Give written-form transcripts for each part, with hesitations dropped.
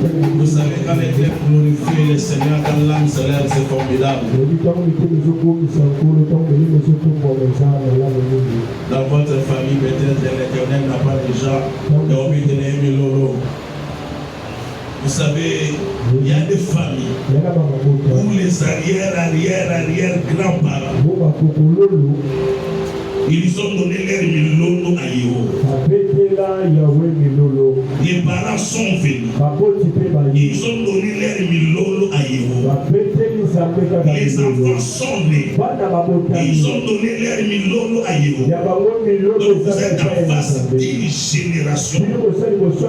Vous savez, quand les clés glorifient le Seigneur, quand l'âme se lève, c'est formidable. Dans votre famille, peut-être l'Éternel n'a pas déjà dormi de l'aimer Lolo. Vous savez, il y a des familles où les arrière-grands-parents, ils ont donné leur milolo à Yého. Les parents sont venus. Ils ont donné leur milolo à Yého. Les enfants sont nés. Ils ont donné leur milolo à Yého. Donc vous êtes en face d'une génération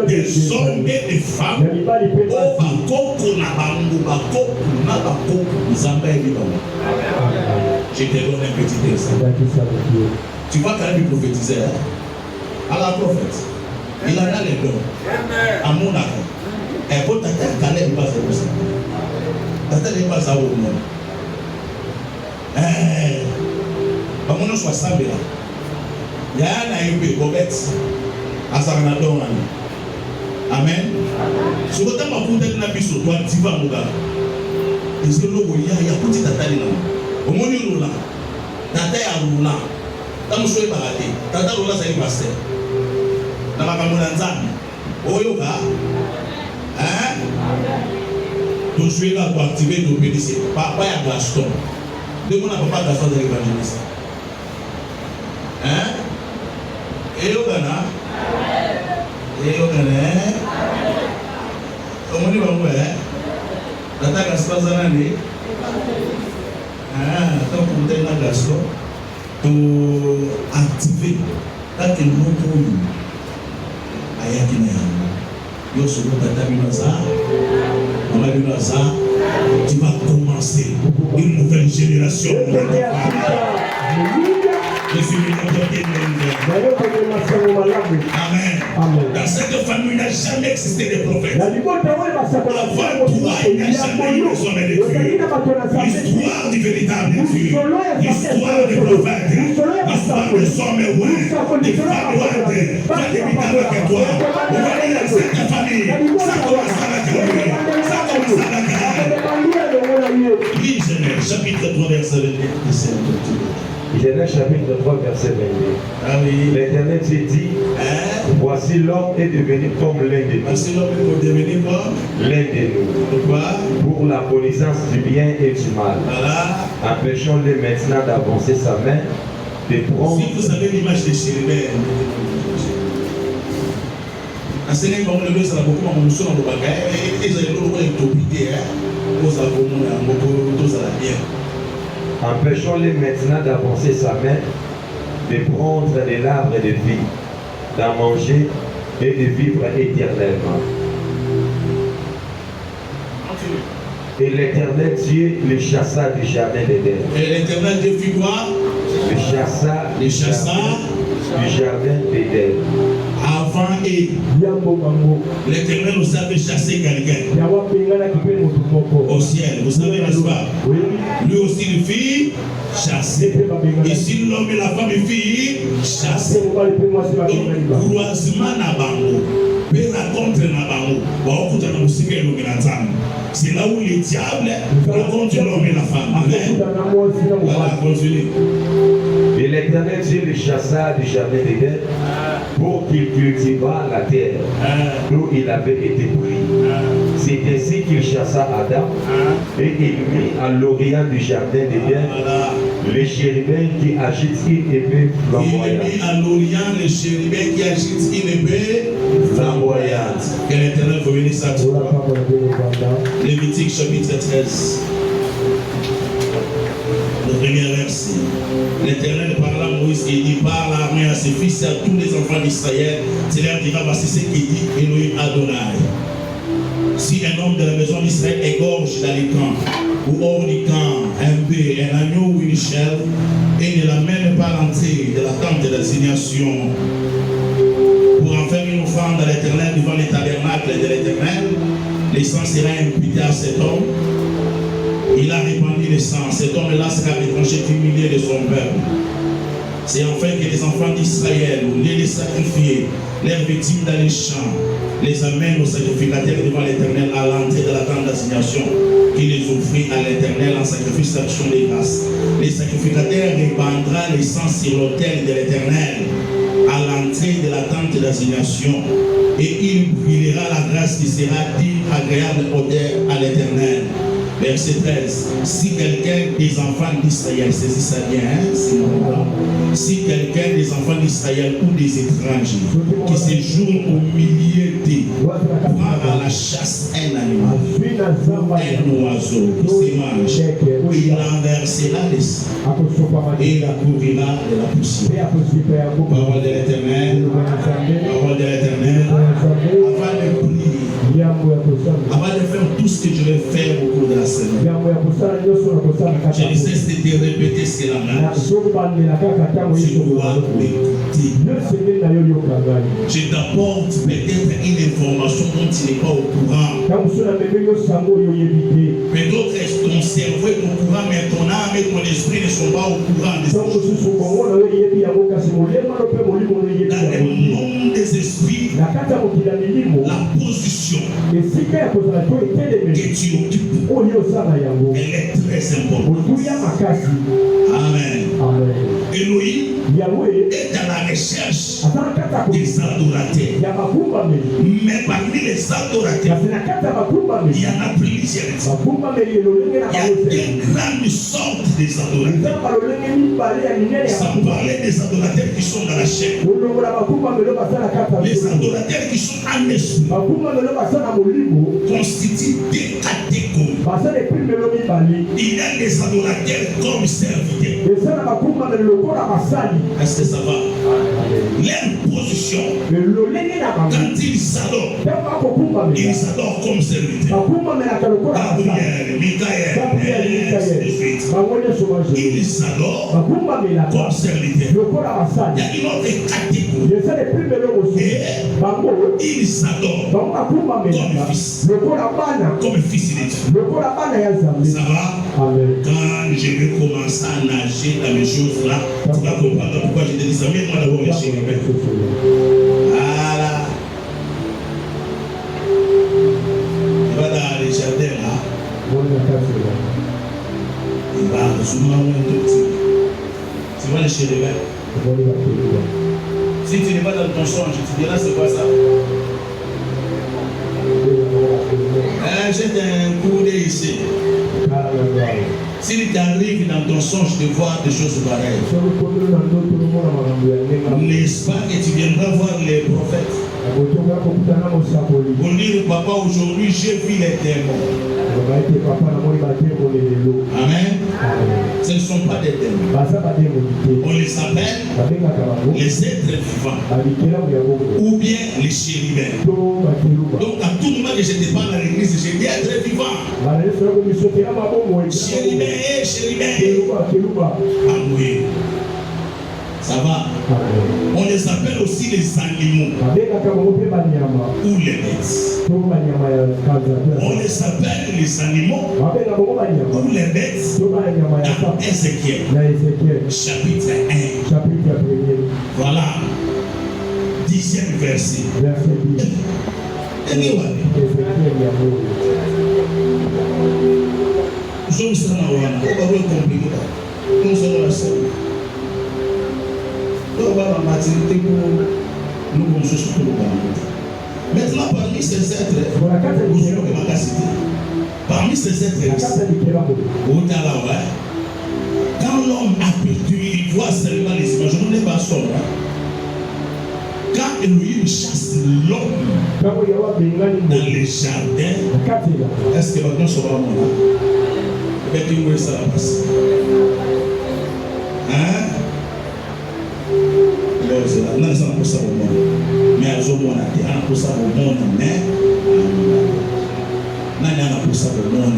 des hommes et des femmes. Je te donne un petit exemple. Tu vois quand il prophétisait à la prophète, il a les dons. À mon accord. Et pour ta tête, quand elle passe comme ça. Ta tête n'est pas ça au monde. À mon nom, 60 000. Il y a un aïe, Bobette. À Saranadon. Amen. Sur le temps, ma poudre n'a pas sur toi, tu vas mourir. Et c'est le logo, il y a petit tatali là. Au monde, il y a tata ya roula. Tant que barate. Tata roula, c'est le pasteur. Dans ma camonanzane. Oyoka. Hein? Tu es là pour activer ton pénis. Papa ya Gaston. Demande à papa Gaston de l'évangéliste. Hein? Et Yogana. Comment dit vous Tata Gaston Zanani. Donc vous êtes là Gaston pour activer quand il nous trouve ayakina yo sur Tata Binoza Mama Binoza tu vas commencer une nouvelle génération. Je suis venu Amen. Dans cette famille, il n'a jamais existé de prophète. Avant toi, il n'y a jamais eu besoin de Dieu. L'histoire du véritable Dieu. L'histoire des prophètes. L'histoire des hommes ouins. Des femmes ouins. Pas d'évitable que toi. Vous voyez dans cette famille, ça commence avec lui. Ça commence avec lui. Oui, Genèse, chapitre 3, verset 22. Genèse chapitre 3, verset 22. Ah oui. L'Éternel s'est dit, voici l'homme est devenu comme l'un de nous. Voici l'homme est devenu comme l'un de nous. Pourquoi? Pour la connaissance du bien et du mal. Voilà. Empêchons-le maintenant d'avancer sa main, de prendre. Si vous avez l'image de chérubins, à ce moment là, ça va beaucoup à mon son dans le bagage. Et ils ont le droit de t'obliger. Vous avez beaucoup de bien. Empêchons-le maintenant d'avancer sa main, de prendre de l'arbre de vie, d'en manger et de vivre éternellement. Et l'Éternel Dieu le chassa du jardin d'Éden. Et l'Éternel Dieu fit quoi? Le chassa du jardin d'Éden. Avant et l'Éternel nous avait chassé quelqu'un au ciel. Vous savez, n'est-ce pas? Lui aussi, il fit chasser. Ici, l'homme et la femme, il fit chasser. Donc, croisement na bango, père contre na bango, c'est là où les diables rencontrent l'homme et la femme. Amen. Voilà, continue. Et l'Éternel Dieu le chassa du jardin d'Éden pour qu'il cultivât la terre d'où il avait été pris. C'est ainsi qu'il chassa Adam et il mit à l'orient du jardin d'Éden les chérubins qui agitent une épée flamboyante. Il mit à l'orient les chérubins qui agitent une épée flamboyante. Que l'Éternel vous bénisse à toi. Lévitique chapitre 13. Le premier verset. L'Éternel parla à Moïse et il dit, parle à Aaron et à ses fils et à tous les enfants d'Israël. C'est leur dira, voici ce qu'il dit, Elohim Adonai. Si un homme de la maison d'Israël égorge dans les camps, ou hors du camp, un bœuf, un agneau ou une chèvre, et ne l'amène pas à l'entrée de la tente de l'assignation, pour en faire une offrande à l'Éternel devant les tabernacles de l'Éternel, le sang sera imputé à cet homme. Il a répandu le sang. Cet homme-là sera retranché du milieu de son peuple. C'est enfin que les enfants d'Israël, au lieu de sacrifier leurs victimes dans les champs, les amène aux sacrificateurs devant l'Éternel à l'entrée de la tente d'assignation qui les offrit à l'Éternel en sacrifice d'action des grâces. Les sacrificateurs répandront les sang sur l'autel de l'Éternel à l'entrée de la tente d'assignation et il brûlera la grâce qui sera d'une agréable odeur à l'Éternel. Verset 13. Si quelqu'un des enfants d'Israël, saisis ça bien, si quelqu'un des enfants d'Israël ou des étrangers qui séjournent au milieu d'eux prend à la chasse un animal, un oiseau qui se mange, il renversera le sang et il courira de la poussière. Parole de l'Éternel, parole de l'Éternel. Avant de prier, avant de faire tout ce que je vais faire au cours de la semaine, je ne cesse de te répéter ce que la main. Tu dois m'écouter. Je t'apporte peut-être une information dont tu n'es pas au courant. Mais d'autres, ton cerveau est au courant, mais ton âme et ton esprit ne sont pas au courant de ces choses. Dans le monde des esprits, la position que tu occupes, elle est très importante. Amen. Elohim est à la recherche des adorateurs. Mais parmi les adorateurs, il y en a plusieurs. Il y a une grande sorte des adorateurs. Sans parler des adorateurs qui sont dans la chair. Les adorateurs qui sont en esprit constituent des catégories. Il y a des adorateurs comme serviteurs. Est-ce que ça va? Leur position, quand ils adorent comme serviteurs. Gabriel, Michael, ainsi de suite. Ils adorent comme serviteurs. Il y a une autre catégorie. Et ils adorent comme fils. Comme fils de Dieu. Ça va? Quand je vais commencer à nager dans les choses là, tu vas comprendre pourquoi je te dis ça. Mets-moi d'abord les chérubins. Voilà. Tu vas dans les jardins là. Il va souvent un tout petit. Tu vois les chérubins. Si tu n'es pas dans ton songe, tu diras c'est quoi ça? Jette un coup d'œil ici. S'il t'arrive dans ton songe de voir des choses pareilles, n'est-ce pas que tu viendras voir les prophètes pour dire, papa, aujourd'hui j'ai vu les démons. Amen. Ce ne sont pas des démons. On les appelle les êtres vivants ou bien les chérubins. Donc à tout moment que je te parle à l'église, j'ai dit être vivant. Chérubin, chérubin. Ah oui. Ça va? On les appelle aussi les animaux ou les bêtes. On les appelle les animaux ou les bêtes dans Ézéchiel chapitre 1. Voilà. 10e verset. Nous sommes maintenant, parmi ces êtres, quand l'homme a perdu, il voit seulement les images. Je ne l'ai pas son. Quand Elohim chasse l'homme dans les jardins, est-ce que maintenant sera mon âme? Avec une ça va passer. Hein? Non, ça n'a pas ça au monde. Mais à ce moment-là, il y a pas ça au monde. Mais non, il y a pas ça au monde.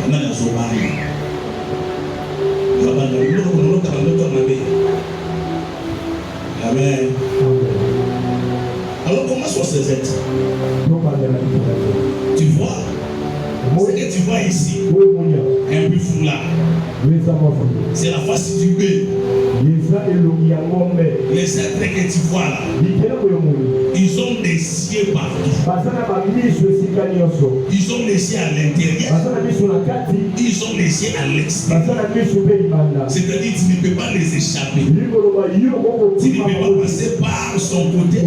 Non, il y a ce Amen. Alors, comment sont ces êtres? Tu vois, Ce que tu vois ici, un peu fou là, c'est la face du bébé. Les êtres que tu vois là, ils ont des yeux partout. Ils ont des yeux à l'intérieur. Ils ont des yeux à l'extérieur. C'est-à-dire tu ne peux pas les échapper. Tu ne peux pas passer par son côté. Tu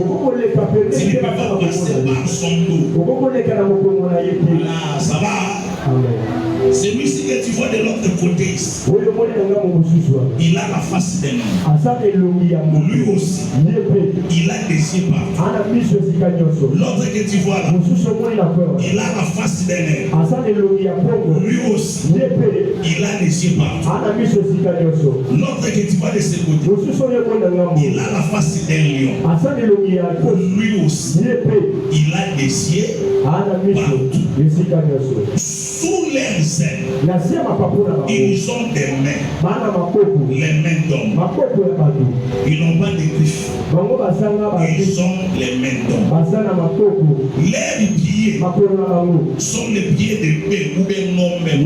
ne peux pas passer par son dos. Là, ça va. Celui-ci que tu vois de l'autre côté, il a la face d'un homme. Lui aussi, il a des yeux partout. L'autre que tu vois là, il a la face d'un homme. Lui aussi, il a des yeux partout. L'autre que tu vois de ce côté, il a la face d'un lion. Lui aussi, il a des yeux partout. Sous leurs ailes, ils ont des mains, les mains d'hommes. Ils n'ont pas de griffes. Ils ont les mains d'hommes. Leurs pieds sont les pieds de paix ou bien non même.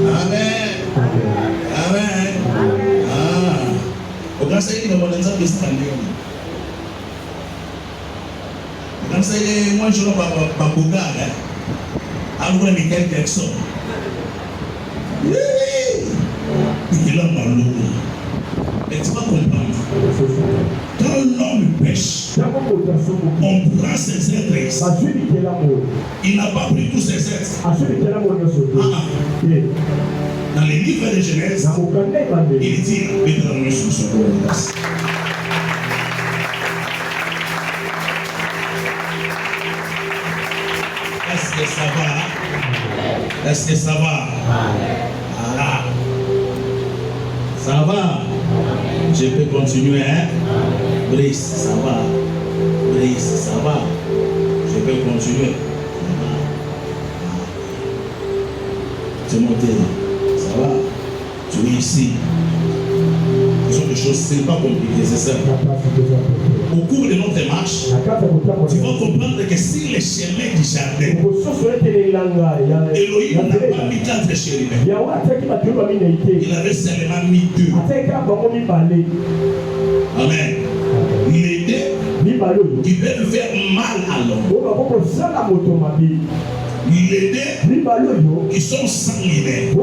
Amen. Amen. Comme ça, moi je ne sais pas Bouga, alors on est quelques personnes. Il a mal l'eau. Mais tu vas comprendre. Quand l'homme pêche, on prend ses êtres. Il n'a pas pris tous ses êtres. Dans les livres de Genèse, il dit Bétramé sous son corps. Est-ce que ça va? Est-ce que ça va? Ah. Ça va? Je peux continuer, hein? Brice, ça va. Brice, ça va. Je peux continuer. Tu es monté là. Ça va? Tu es ici. Ce sont des choses, c'est pas compliqué, c'est ça. Au cours de notre marche, tu vas comprendre que si les chemins du jardin, Elohim n'a pas mis 4 chérubins. Il avait seulement mis 2. Amen. Les deux, ils peuvent faire mal à l'homme. Les deux, ils sont sanguinaires.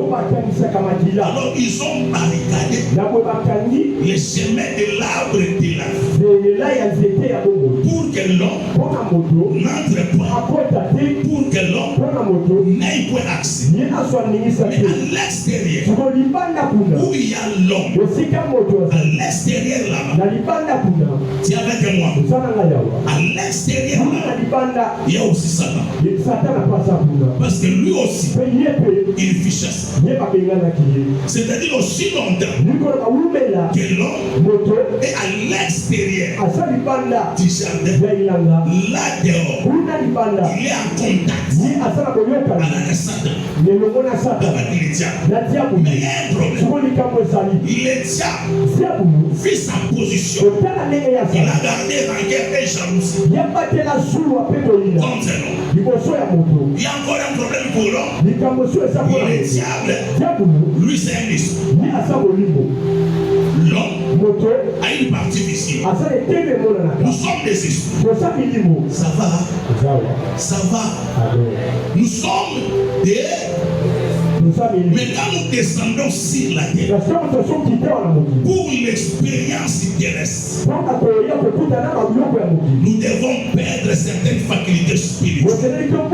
Alors ils ont barricadé les chemins de l'arbre de la vie pour que l'homme n'entre pas, pour que l'homme n'ait point accès. Mais à l'extérieur, où il y a l'homme, à l'extérieur là-bas, tu es avec moi. À l'extérieur là, il y a aussi Satan. Parce que lui aussi, il fiche ça. C'est-à-dire aussi longtemps que l'homme est à l'extérieur du jardin, là dehors, il est en contact avec Satan, avec les diables. Mais il y a un problème. Le diable fit sa position. Il a gardé rancœur et jalousie contre l'homme. Il y a encore un problème pour l'homme. Le diable, lui c'est un esprit. L'homme a une partie visible. Nous sommes des esprits. Ça va. Ça va. Nous sommes des... Mais quand nous descendons sur la terre, pour l'expérience terrestre, nous devons perdre certaines facultés spirituelles. Quand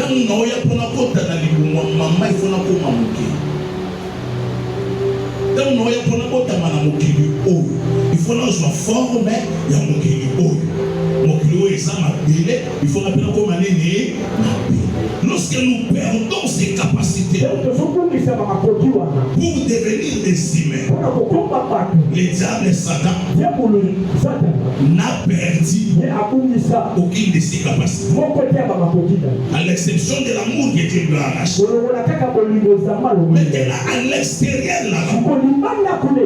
nous n'avons pas il faut que soit fort, mais il y a il faut appeler comme lorsque nous perdons ces capacités pour devenir des humains, Le diable Satan n'a perdu aucune de ses capacités. À l'exception de l'amour que Dieu lui a arraché. Maintenant, à l'extérieur là-bas,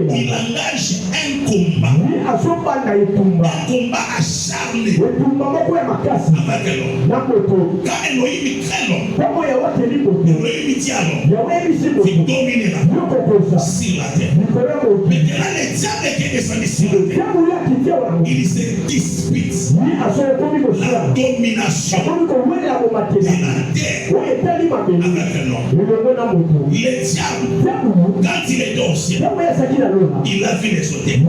il engage un combat. Un combat acharné avec l'homme. Quand Elohim crée l'homme, Elohim dit à l'homme, il domine la sur la terre. Maintenant, le diable qui est descendu sur la terre, il se dispute la domination de la terre avec l'homme. Le diable, quand il est au ciel, il a vu les hôtels.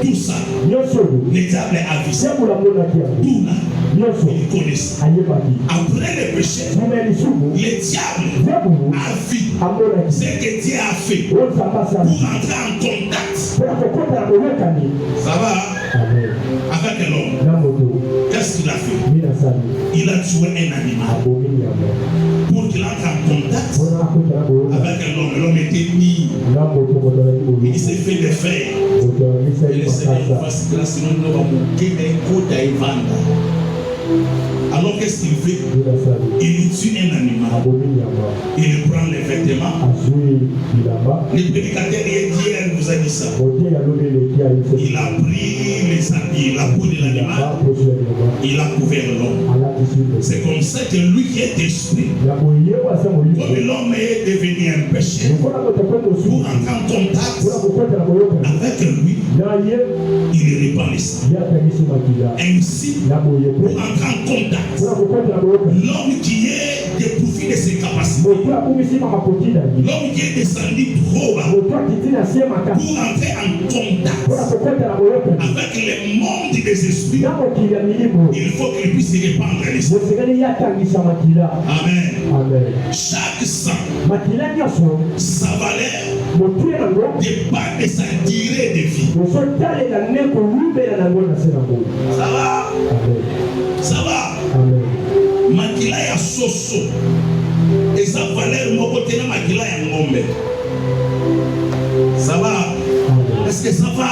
Tout ça, le diable a vu ça. Tout là, il connaît ça. Après le péché, le diable a vu ce que Dieu a fait pour entrer en contact. Ça va avec l'homme. Qu'est-ce qu'il a fait? Il a tué un animal pour qu'il entre en contact avec l'homme. L'homme était mis. Il s'est fait des faits. Et le Seigneur va se placer dans le monde. Alors qu'est-ce qu'il fait? Il tue un animal. Il prend les vêtements. Le prédicateur hier nous a dit ça. Il a pris les habits, la peau de l'animal. Il a couvert l'homme. C'est comme ça que lui qui est esprit, comme l'homme est devenu un péché, pour entrer en contact avec lui, il répand les sangs. Ainsi, pour entrer en contact, l'homme qui est dépourvu de ses capacités, l'homme qui est descendu trop bas, pour entrer en contact avec le monde des esprits, il faut qu'il puisse répandre l'esprit. Amen. Chaque sang, sa valeur dépend de sa durée de vie. Ça va? Ça va? Makila ya soso et sa valeur moko tena makila ya ngombe. Ça va? Est-ce que ça va?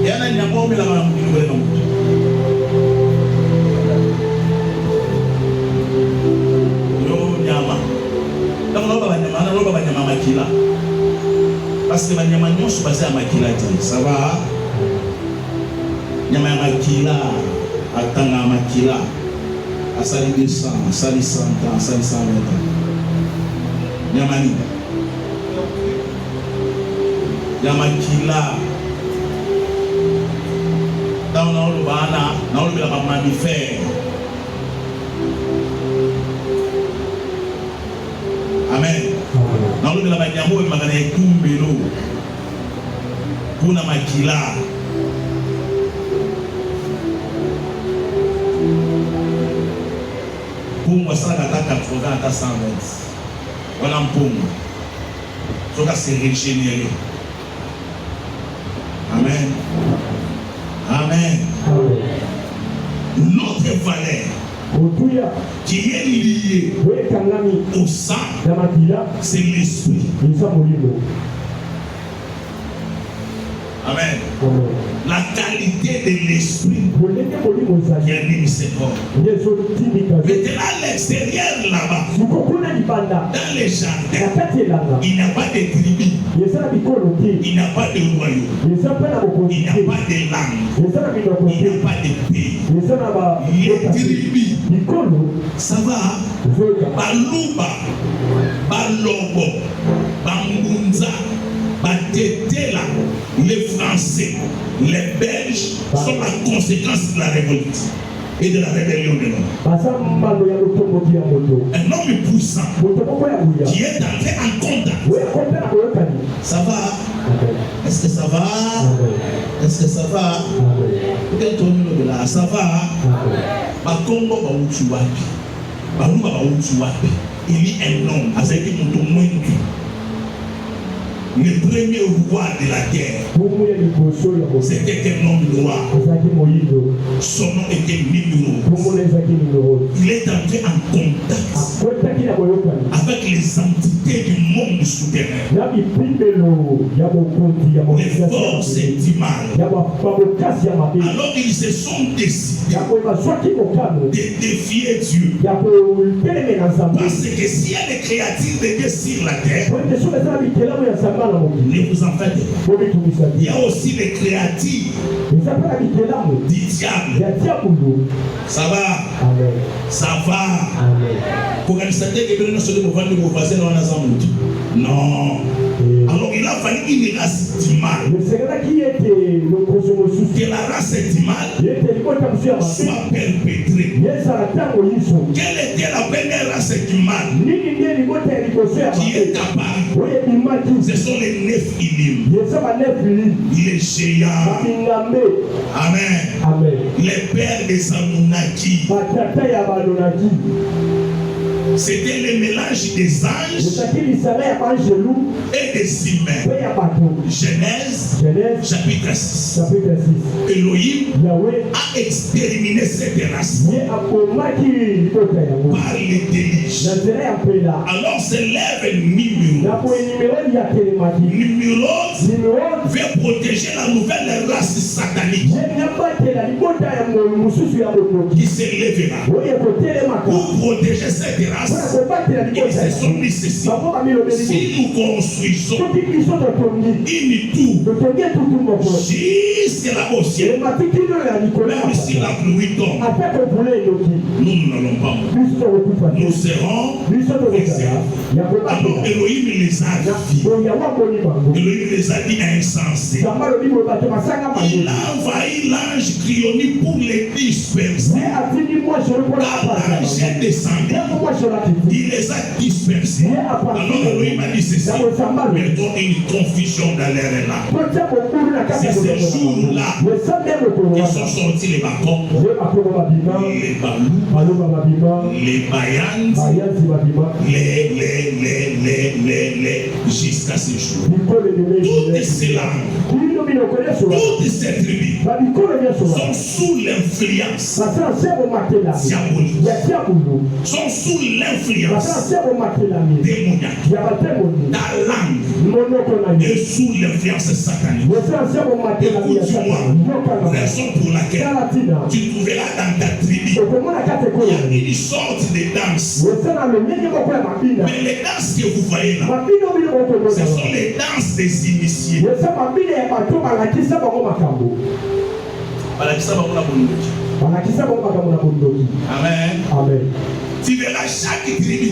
Yana nyamombe la mungile na mtu. Yo nyama. Ndamno baba nyama makila. Parce que banyama nyonso baza makila ti. Ça va? Nyama makila. Atanga makila asali 200, asali 100 ans, asali 120 ans. Nyamani Yamakila dans l'urbana, dans le mammifère. Amen. Dans le banyamo et magana tumbelo kuna makila. Pour ça, 80 à 120. Voilà un pomme. Donc, c'est régénéré. Amen. Amen. Notre valeur qui est liée au sang, c'est l'esprit. Amen. La qualité de l'esprit qui anime ses corps. Maintenant à l'extérieur là-bas, dans les jardins, il n'y a pas de tribu, il n'y a pas de royaume, il n'y a pas de langue, il n'y a pas de pays. Les tribus, ça va, Baluba, Balobo, Bambunza, Batetela, les Français, les Belges sont la conséquence de la révolte et de la rébellion de l'homme. Un homme puissant qui est entré en contact. Ça va? Est-ce que ça va? Est-ce que ça va? Ça va? Bakongo Baouchuapi. Baluba Baouchuapi. Il y a un homme avec un homme. Le premier roi de la terre, c'était un homme noir. Son nom était Nimrod. Il est entré en contact avec les entités du monde souterrain. les forces du mal. Alors ils se sont décidés de défier Dieu. Parce que s'il y a des créatures de Dieu sur la terre, ne vous en faites pas. Il y a aussi des créatures du diable. Ça va? Ça va? Pour que non. Alors il a fallu une race du mal. Que la race du mal soit perpétrée. Quelle était la première race du mal qui est apparue? Ce sont les Néphilim, les géants. Amen. Les pères des Anunnaki. C'était le mélange des anges et des humains. Genèse chapitre 6. Elohim a exterminé cette race par l'intelligence. Alors s'élève Nimrod. Nimrod veut protéger la nouvelle race satanique qui s'élèvera. Pour protéger cette race, ils se sont mis ceci. Si nous construisons une tour jusqu'à au ciel, même si la pluie tombe, nous n'allons pas mourir. Nous serons préservés. Alors Elohim les a dit. Elohim les a dit insensés. Il a envahi l'ange cryonique pour les disperser. L'ange est descendu. Il les a dispersés. Alors Elohim a dit ceci. Mettons une confusion dans l'air là. C'est ce jour-là qu'ils sont sortis les bâtons, les balous, les bayantes, les jusqu'à ce jour. Toutes ces langues, toutes ces tribus sont sous l'influence diabolique, sont sous l'influence démoniaque. Ta langue est sous l'influence satanique. Écoute-moi, raison pour laquelle tu trouveras dans ta tribu, il y a une sorte de danse. Mais les danses que vous voyez là, ce sont les danses des initiés. Amen. Tu verras chaque tribu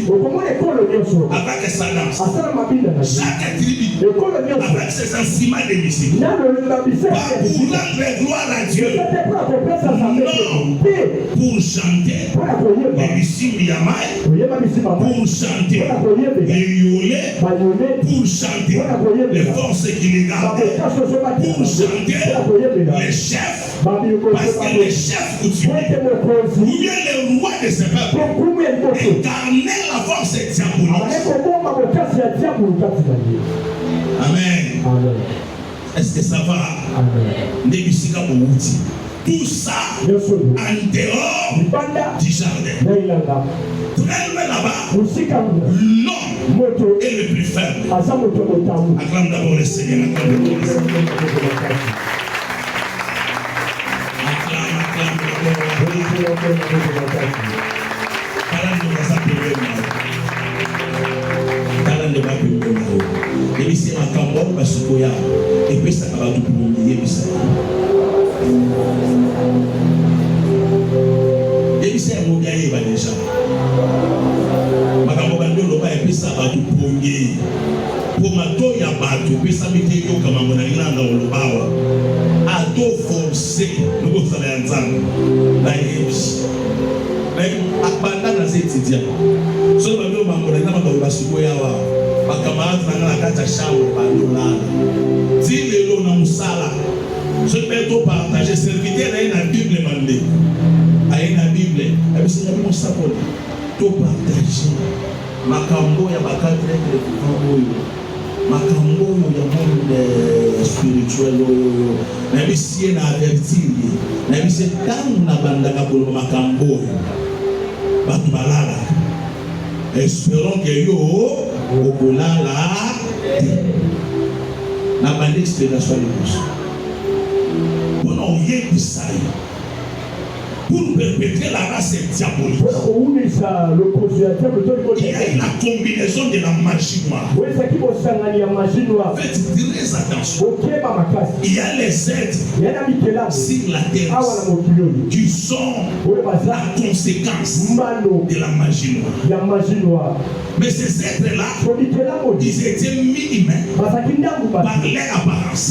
avec sa danse. Chaque tribu avec ses instruments de musique. Pas pour rendre gloire à Dieu. Non. Pour chanter les Missim Yamai. Pour chanter les Yolé. Pour chanter les forces qui les gardaient. Pour chanter les chefs. Parce que les chefs coutumiers, ou bien les rois de ce peuple, incarner la force diabolique. Amen. Est-ce que ça va? Tout ça en dehors du jardin. Très loin là-bas, l'homme est le plus faible. Acclame d'abord le Seigneur. Acclame d'abord le Seigneur. Je vais tout partager. Serviteur a une Bible mandée. A une Bible. Et puis c'est la même chose. Tout partager. Makambo ya bakati ya kutambo. Makambo ya monde spirituel. Na bisi na avertir. Na bisi tangu na bandaka pour makambo. Batu balala. Espérons que yo okolala. na bande explication de plus. On a rien que ça. Pour perpétrer la race diabolique. Il y a la combinaison de la magie noire. Faites très attention. Il y a les êtres sur la terre qui sont la conséquence de la magie noire. Mais ces êtres-là, ils étaient mi-humains par leur apparence.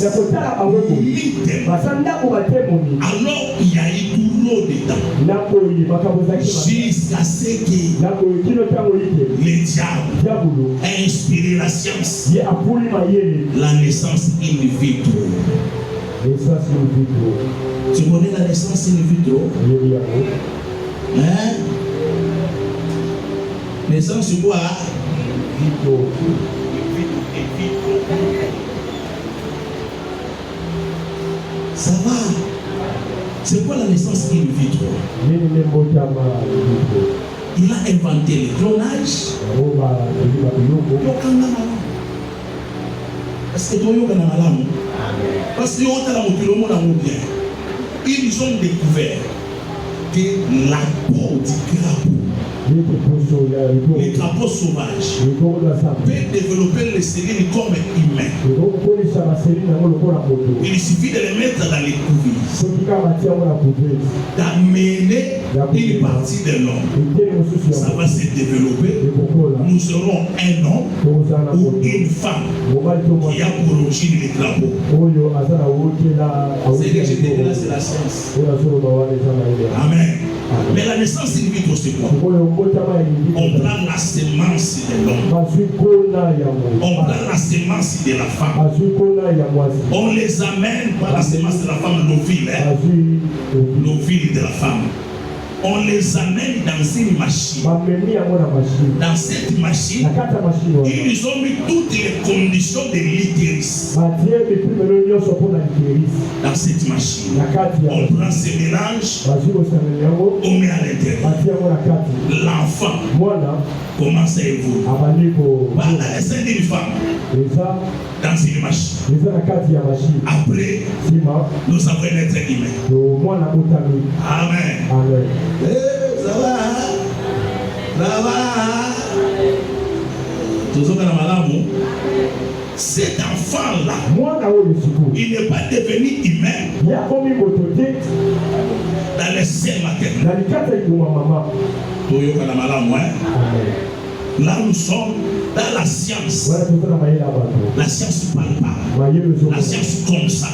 Alors il y a eu tout l'eau dedans. Jusqu'à ce que le diable a inspiré la science, la naissance in vitro. Tu connais la naissance in vitro? Hein? Naissance quoi? Ça va? C'est quoi la naissance in vitro? Il a inventé le clonage. Est-ce que tu as malade? Parce que ils ont découvert que la peau du crapaud, les crapauds sauvages, peuvent développer les cellules comme humains. Il suffit de les mettre dans les couvisses, d'amener une partie de l'homme. Ça va se développer. Nous serons un homme ou une femme qui a pour origine les crapauds. C'est que je te dis là, c'est la science. Amen. Mais la naissance in vitro, c'est quoi? On prend la semence de l'homme. On prend la semence de la femme. On les amène par la semence de la femme, l'ovule de la femme. On les amène dans une machine. Dans cette machine, ils ont mis toutes les conditions de l'utérus. Dans cette machine, on prend ces mélanges, on met à l'intérieur. L'enfant commence à évoluer. Par la naissance d'une femme, dans une machine. Après, nous avons un être humain. Amen. Ça va? Ça va? Cet enfant-là, il n'est pas devenu humain dans les selles maternelles. Là, nous sommes dans la science. La science palpable. La science comme ça.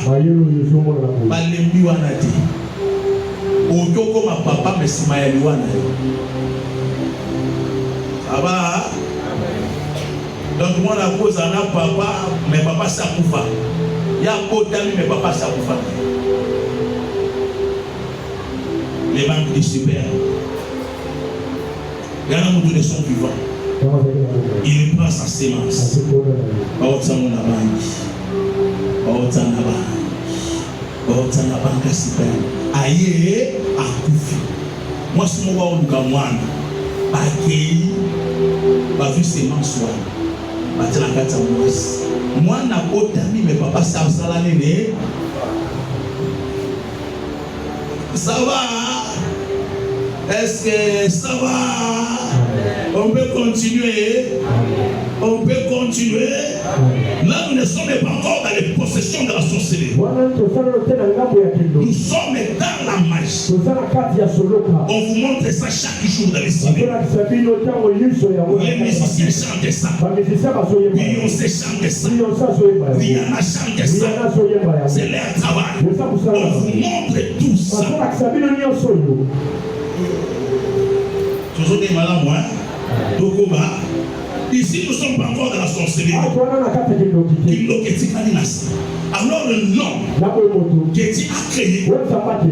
Balembi wanati. Oyoko ma papa me simayeli wana. Ça va? Donc moi la cause en a papa, mais papa s'akufa. Ya potami mais papa s'akufa. Les banques du super. Il y en a beaucoup de sont vivants. Il prend sa sémence. Aïe, akufi. Moi, si je vois un gamouane, bakei, bavu sémence wana, batela kata mwasi. Moi, na otami, mais papa sa sala nene. Ça va? Est-ce que ça va? On peut continuer. On peut continuer. Là, nous ne sommes pas encore dans les possessions de la sorcellerie. Nous sommes dans la magie. On vous montre ça chaque jour dans les cinémas. Les musiciens chantent ça. Beyoncé chante ça. Rihanna chante ça. C'est leur travail. On vous montre tout ça. Toujours des malades, moi. Ici, nous ne sommes pas encore dans la sorcellerie. Alors l'homme que Dieu a créé,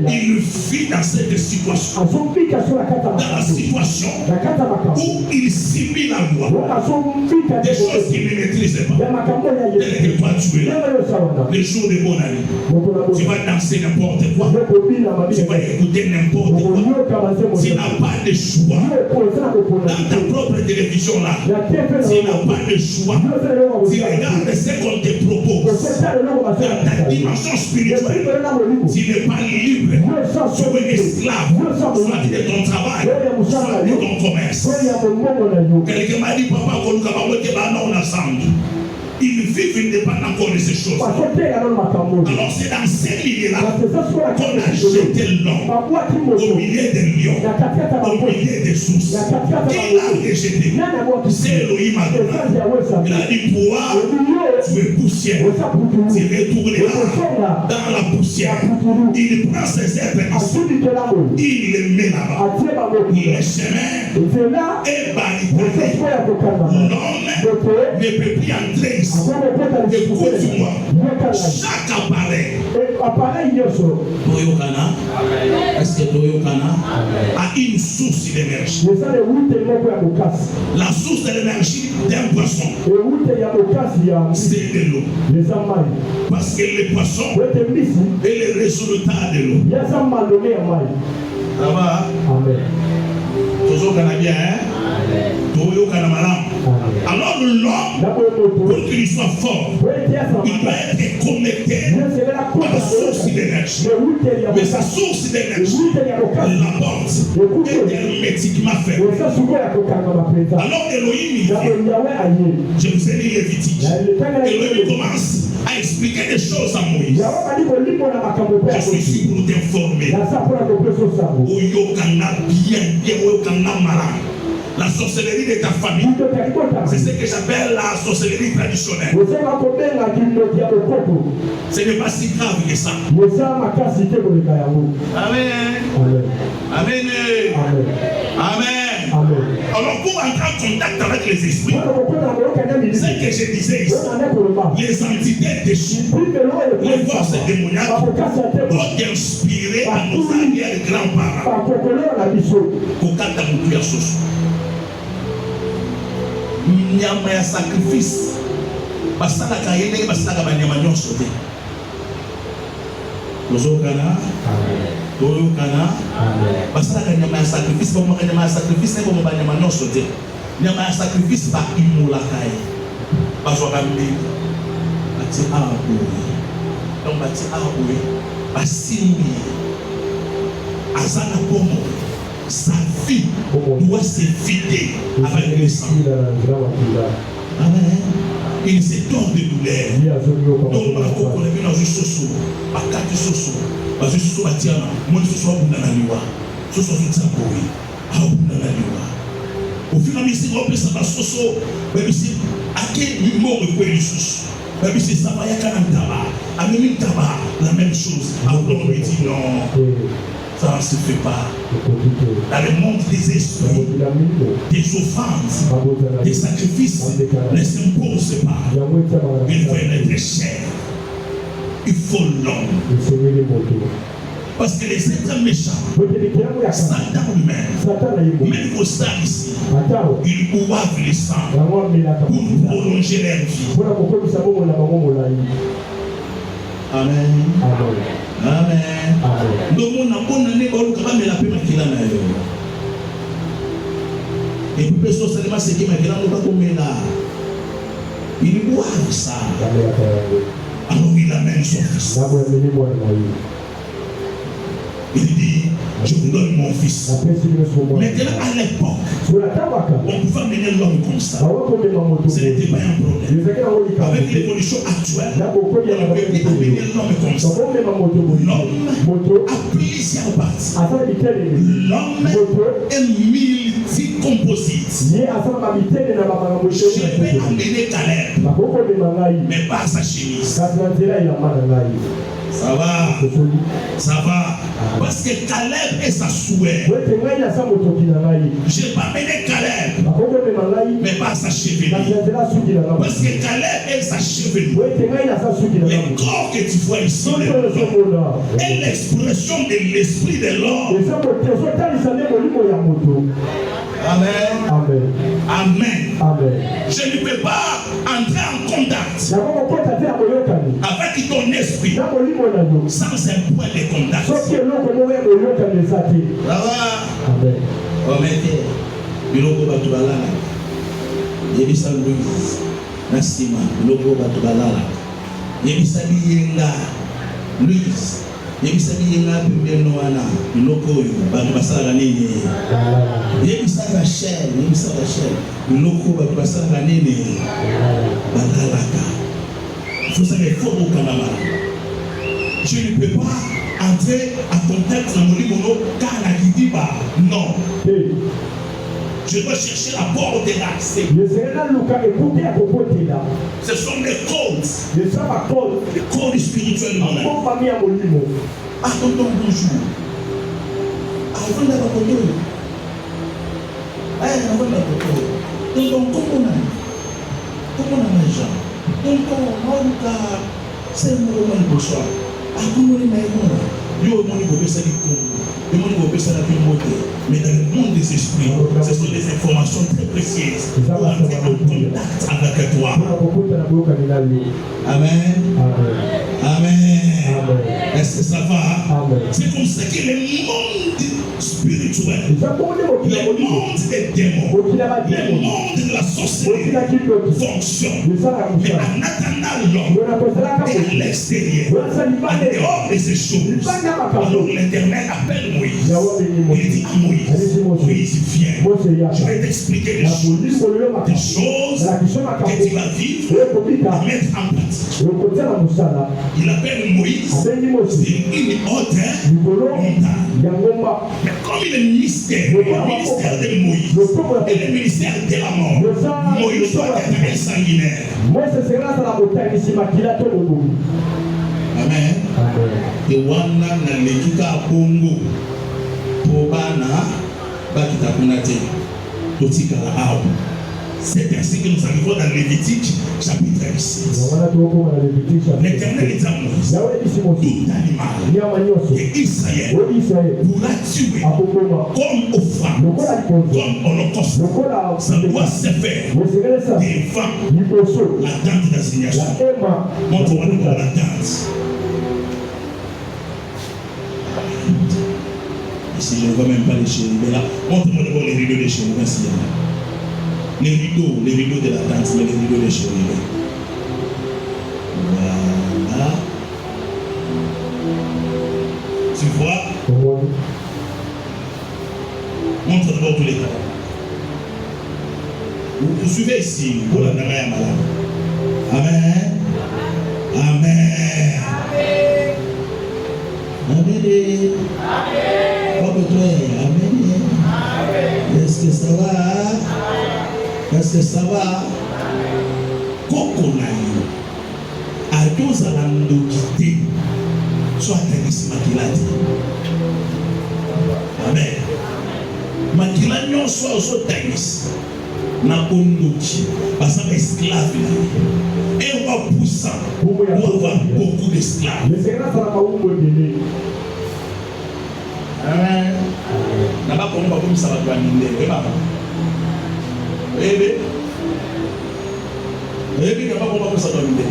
il vit dans cette situation. Dans la situation où il subit la loi. Des choses qu'il ne maîtrise pas. Tel que toi tu es là. Les jours de bonne année. Tu vas danser n'importe quoi. Tu vas écouter n'importe quoi. Tu n'as pas de choix. Dans ta propre télévision là, tu n'as pas de choix. Tu regardes ce qu'on te propose. Dans ta dimension spirituelle, tu n'es pas libre. Tu es esclave. Soit de ton travail, soit de ton commerce. Quelqu'un m'a dit, papa, on a ensemble. Ils vivent indépendamment encore de ces choses. Alors c'est dans ces lignes-là qu'on a jeté l'homme au milieu des lions, au milieu des sources. Qui l'a rejeté? C'est Elohim Adonai. Il a dit, toi, tu es poussière. Tu retourneras dans la poussière. Il prend ses êtres ici. Il les met là-bas. Le chemin est barricadé. L'homme ne peut plus entrer. Écoute-moi, chaque appareil est-ce que Toyokana a une source d'énergie? La source de l'énergie d'un poisson, c'est de l'eau. Parce que le poisson est le résultat de l'eau. Ça va? Toujours bien, hein? Alors l'homme, pour qu'il soit fort, il doit être connecté à la source d'énergie. Mais sa source d'énergie, la porte est hermétiquement fermée. Alors Elohim, il dit, je vous ai dit Lévitique, Elohim commence à expliquer des choses à Moïse. Je suis ici pour t'informer. La sorcellerie de ta famille, c'est ce que j'appelle la sorcellerie traditionnelle. Ce n'est pas si grave que ça. Amen. Amen. Amen. Alors pour entrer en contact avec les esprits, ce que je disais ici, les entités déchues, les forces démoniaques ont inspiré à nos arrière-grands-parents pour qu'à nyama ya sacrifice basalaka ye ndenge basalaka banyama nyonso te. Tozokana basalaka nyama ya sacrifice bomaka nyama ya sacrifice ne bomaka banyama nyonso te. Nyama ya sacrifice baimolaka ye bazwaka mbeli bati awa boye, donc bati awa boye basimbi aza na bomo. Sa vie doit se vider avec le sang. Amen. Il se donne de douleur. Donc, on a vu dans une soso, à quatre soso, dans une soso à Tiana, moi je suis à Bounananiwa, je suis à Tsaboui, à Bounananiwa. Au fur et à mesure, on peut savoir soso, même si, à quel niveau on peut les soso. Même si ça va y avoir un tabac, à même tabac, la même chose. Alors on lui dit non. Ça ne se fait pas. Dans le monde des esprits, des offrandes, des sacrifices ne s'imposent pas. Il faut être cher. Il faut l'homme. Parce que les êtres méchants, Satan lui-même, même au stade ici, ils boivent le sang pour prolonger leur vie. Amen. Amen. Donc on a né au Kaba mais la paix m'a là. Et puis personne seulement ce qui m'a là nous pas comme là. Il boit ça. Alors il amène son fils. Il dit, je vous donne mon fils. Maintenant, à l'époque, on pouvait mener l'homme comme ça. Ce n'était pas un problème. Avec l'évolution actuelle, on peut amener l'homme comme ça. L'homme a plusieurs parties. L'homme est multi-composite. Je peux amener Caleb, mais pas sa chemise. Ça va. Ça va. Parce que Caleb est sa souhait. Je n'ai pas mené Caleb, mais pas sa chevelure. Parce que Caleb est sa chevelure. Le corps que tu vois ici est l'expression de l'esprit de l'homme. Amen. Amen. Amen. Amen. Je ne peux pas entrer en contact avec ton esprit sans un point de contact. Amen. Yebisa biyenga pembeni wana biloko oyo bato basalaka nini yebisa Rachel biloko bato basalaka nini balalaka faut okangama. Je ne peux pas entrer en contact na molimo car la kidiba non. Je dois chercher la porte d'accès. Ce sont des codes. Les codes spirituels. Ah, tonton, bonjour. Ah, on va la photo. Ah, on va la photo. Tonton, comment on a déjà? Tonton, on a c'est le moment de bonsoir. Ah, comment on a yo moni ko pesa likongo yo moni ko pesa la pimote mais dans le monde des esprits ce sont des informations très précieuses pour entrer en contact avec toi. Amen. Amen. Est-ce que ça va? C'est comme ça que le monde spirituel, le monde des démons, le monde de la sorcellerie fonctionne. Mais en attendant l'homme et à l'extérieur, en dehors de ces choses, alors l'Éternel appelle Moïse. Il dit à Moïse, viens, je vais t'expliquer des choses que tu vas vivre et mettre en pratique. Il appelle Moïse sur une haute montagne. Mais comme il est ministère, le ministère de Moïse et le ministère de la mort, Moïse doit être un sanguinaire. Amen. Et wana na lekika Congo pobana bakita kunate totikala awo. C'est ainsi que nous arrivons dans Lévitique chapitre 6. L'Éternel est à Moïse. Tout animal et Israël pourra tuer comme offrande, comme holocauste. Ça doit se faire devant la tente d'assignation. Montre-moi la tente. Ici, je ne vois même pas les chérubins là. Montre-moi d'abord les rideaux des chérubins s'il y en a. Les rideaux de la tente, mais les rideaux des chérubins. Voilà. Tu vois? Montre d'abord tous les cas. Vous suivez ici, pour la Amen. Amen. Amen. Amen. Est-ce que ça va? Est-ce que ça va? Kokonaï. A deux alandokité. Soit Tanis Makilati. Amen. Makilani soit Tanis. Na ondoki. Parce que esclave. Et on va pousser. On va avoir beaucoup d'esclaves. Amen. Naba komba comme ça va toi minde. Naba komba comme ça toi minde.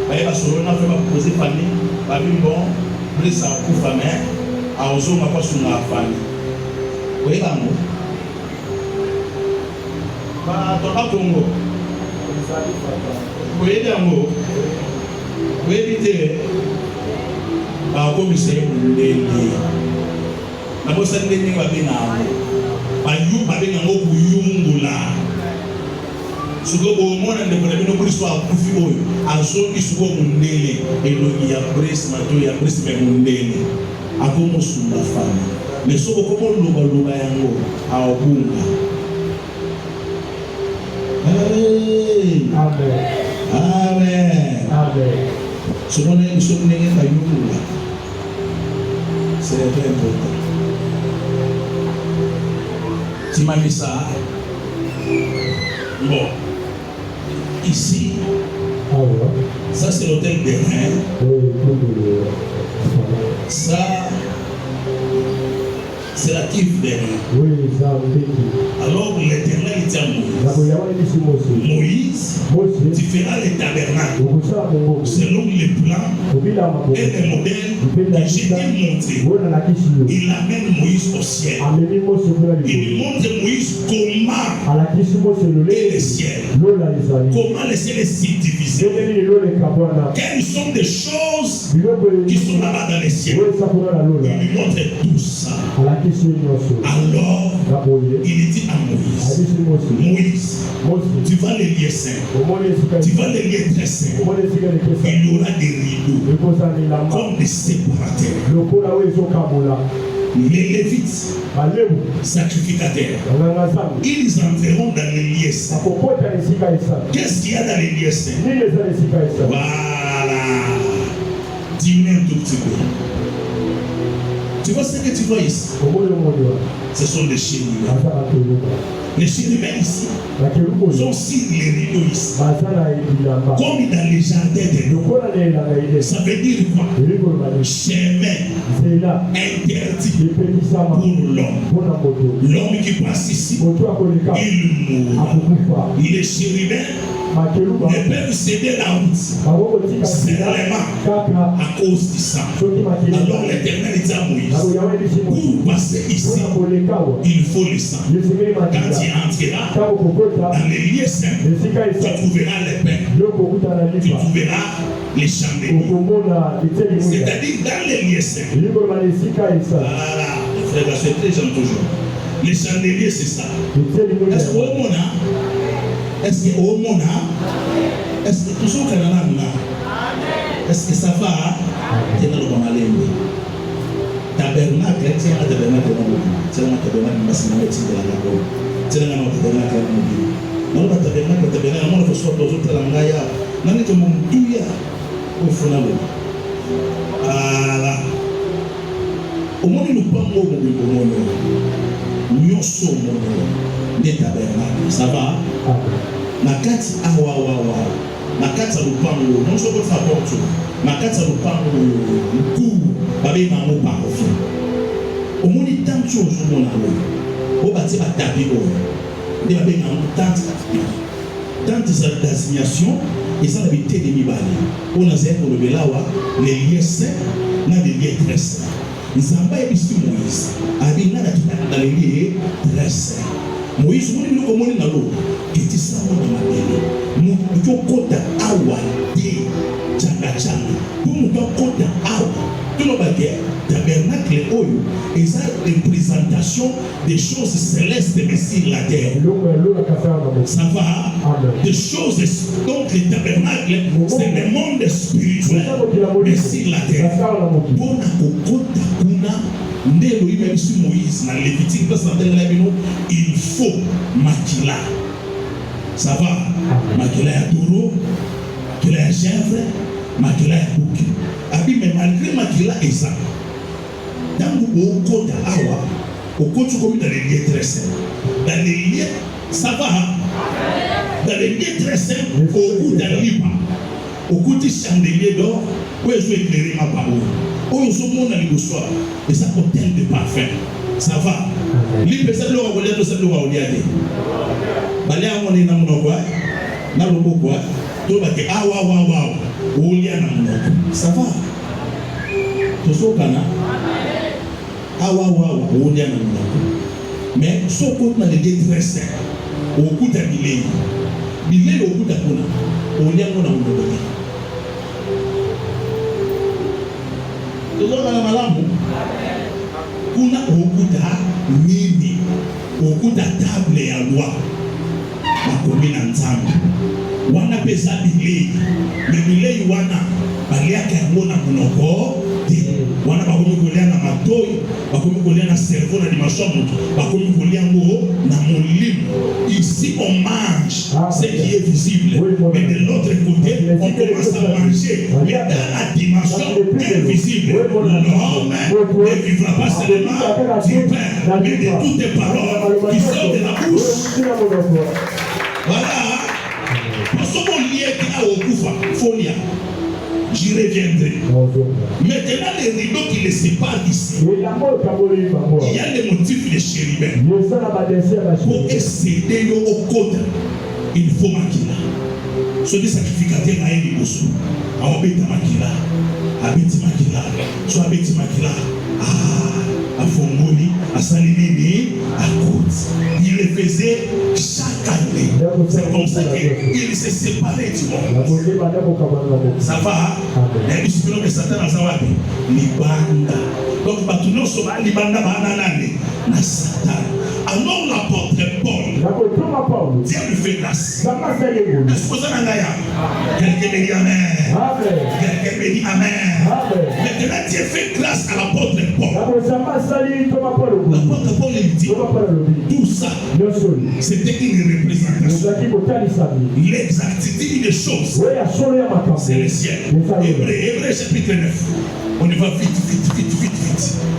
Ba solo na fait poser famille, ba bon, plus ça pour famille, a ozo ma pas sur la famille. Oui ba mo. Ba to ba Congo. Oui dango. Oui bité. Ba ko mi se ndenge. Na bo sa ndenge ba bina. Ba yu ba bina ngo ku yungula. Sugo bo mona ndeko na bino kuri swa kufi oyo. Azo ki sugo mundele elo ya press mato ya press be mundele. Ako mo sumba fama. Le sugo ko mo luba yango awabunga. Amen. Amen. Amen. Somone ka yungu C'est très important. Tu m'as mis ça. Bon. Ici, ça c'est l'hôtel des Reins. Ça, c'est la cuve des Reins. Alors l'Éternel dit à Moïse, tu feras les tabernacles selon les plans et les modèles que j'ai montré. Il amène Moïse au ciel. Il montre Moïse comment est le ciel. Comment le ciel est subdivisé. Quelles sont des choses qui sont là-bas dans les ciels. Il lui montre tout ça. Alors, il dit à Moïse, Moïse, tu vas les lier saints. Tu vas les lier très saints. Il y aura des rideaux comme des séparateurs. Les Lévites, sacrificateurs, ils entreront dans les lieux saints. Qu'est-ce qu'il y a dans les lieux saints? Voilà. Dis-moi un tout petit peu. Tu vois ce que tu vois ici? Ce sont des chérubins. Les chérubins ici sont sur les rideaux ici. Comme dans les jardins de l'eau. Ça veut dire quoi? Chemin interdit pour l'homme. L'homme qui passe ici, il mourra. Les chérubins ne peuvent céder la route seulement à cause du sang. Alors l'Éternel dit à Moïse, pour passer ici, il faut le sang. Quand tu entreras dans les lieux saints, tu trouveras les pains, tu trouveras les chandeliers. C'est-à-dire dans les lieux saints. Voilà, frère, c'est très gentil toujours. Les chandeliers, c'est ça. Est-ce que au monde, est-ce que au monde, est-ce que toujours qu'il y en a, est-ce que ça va? Tu es dans le bon alléluia. Tabernacle, c'est un tabernacle, c'est un tabernacle, c'est un tabernacle. C'est un tabernacle. Non, le tabernacle, on va soit dans autres langages. Non, mais comme on dit, au fond, voilà. Au moins, nous parlons au monde. Nous sommes des tabernacles. Ça va? Makati awa. Makati a lupango. Non seulement ça porte. Makati a lupango. Coup. Babé maman parfum. Au moins, il y a tant de choses au monde. Au bâti à taper. Il y a tant d'assignation. Et ça, la vérité de Mibali. On a zéro le belawa. Les liens saints. N'a des liens très saints. Nzamba ebisu Moïse abina na leli très saint. Moïse moni biloko moni na lo kiti sango na mabele mu kota awa te changa pour mu kota awa tout le bagage tabernacle oyo et ça représentation des choses célestes mais sur la terre. Ça va des choses donc le tabernacle c'est le monde spirituel mais sur la terre. Pour kota kuna ndelo ibe bisu Moïse na Lévitique parce que il faut makila. Ça va makila ya taureau, makila ya chèvre, makila ya bouc. Abi mais malgré makila et ça dans le côté awa au côté comme dans les lieux très saints. Dans les lieux ça va dans les lieux très saints au bout d'un lipa au côté chandelier d'or où je vais éclairer ma parole. Oh, nous sommes dans le soir et ça contient de parfum. Ça va. Les personnes l'ont envoyé de cette loi au diade. Balia on est dans mon quoi? Dans le quoi? Tout va que ah waouh. Au lia dans mon. Ça va. Tout ça kana. Ah waouh. Au lia dans mon. Mais ce qu'on a des très sain. Au coup de billet. Billet au coup de kuna. Au lia dans mon. Tuzoka na malamu kuna ukuta nini ukuta table ya loi bakomi na nzambe wana pesa bilei me bilei wana baliaka yango na monoko te wana bakomi kolia na matoi, bakomi kolia na cerveau na dimension moto, bakomi kolia ngo na molimo. Ici on mange ce qui est visible, mais de l'autre côté on commence à manger, mais dans la dimension invisible. L'homme ne vivra pas seulement du pain, mais de toutes les paroles qui sortent de la bouche. Voilà. Pour ce qu'on lit à Okufa, Folia, j'y reviendrai. Maintenant, les rideaux qui les séparent ici, il y a les motifs de chérubins. Pour essayer au code, il faut maquiller. Ce qui sacrificateur a un niveau. A obéti makila, abeti makila, soit abeti makila. À Fongoli, à Salinini, à Côte. Il le faisait chaque année. C'est comme ça qu'il se séparait du monde. Ça va? Les disciples de Satan à Zawabi, Libanda. Donc, Batuno Soma, Libanda, Bananane, na Satan. Alors, l'apôtre Paul, Dieu lui fait grâce. Est-ce que vous en avez? Quelqu'un me dit Amen. Quelqu'un me dit Amen. Maintenant, Dieu fait grâce à l'apôtre Paul. L'apôtre Paul lui dit, tout ça, c'était une représentation. L'exactitude des choses, c'est le ciel. Hébreu chapitre 9. On y va vite.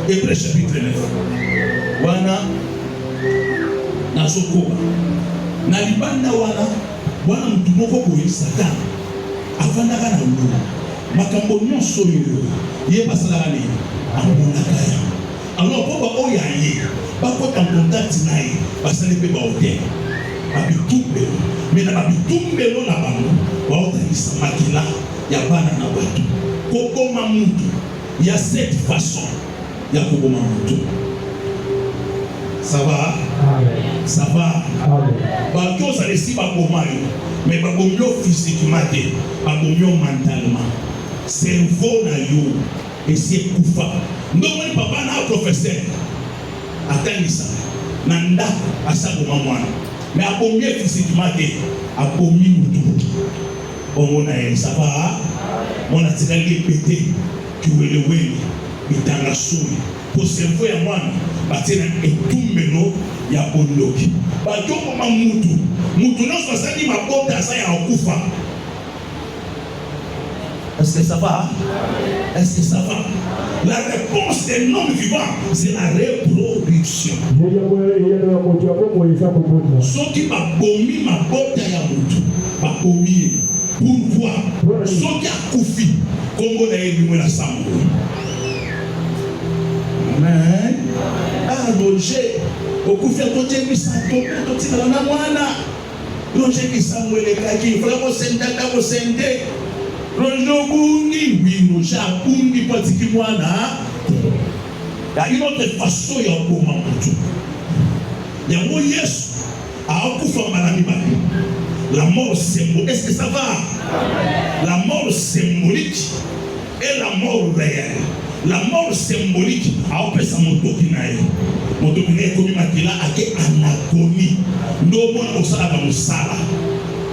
Hébreu chapitre 9. Wana nazokoba na libanda wana mtu moko boye Satan avandaka na lulu makambo nyonso oyo ye basalaka nini amonaka yango. Alors po baoyo aye bakota contact na ye basali mpe bahotel babitumbelo me na babitumbelo na bango baotalisa makila ya bana na bato kokoma mutu ya cette façon ya kokoma mutu. Ça va? Amen. Ça va? Amen. Bato ça laisse pas comment mais pas comme physiquement, pas comme mentalement. Cerveau na yo et c'est kufa. Non mais papa na professeur. Attendez nanda asa comme moi. Mais à combien physiquement à combien mutu. On a ça va? On a tiré pété tu veux le weli dans la souris. Pour cerveau ya mwana batina etumbelo ya bondoki bato koma mutu na sasani mabota sa ya okufa. Est-ce que ça va? Est-ce que ça va? La réponse des non vivants, c'est la reproduction. Ce qui m'a bomi ma bota ya mutu m'a bomi pourquoi? Ce qui a koufi Congo na yebi la sambo. Amen. Roger, au coup fait côté mi santo, tout ça na mwana. Roger qui Samuel kaki, vraiment sendaka ko sende. Roger bungi, oui, Roger bungi patiki mwana. Il y a une autre façon ya koma mutu. Ya mo Yesu a okufa malami bali. La mort symbolique, est-ce que ça va? La mort symbolique et la mort réelle. La mort symbolique a opéré sa motokinae. Motokinae comme makila ake anagonie. No mona osala na musala.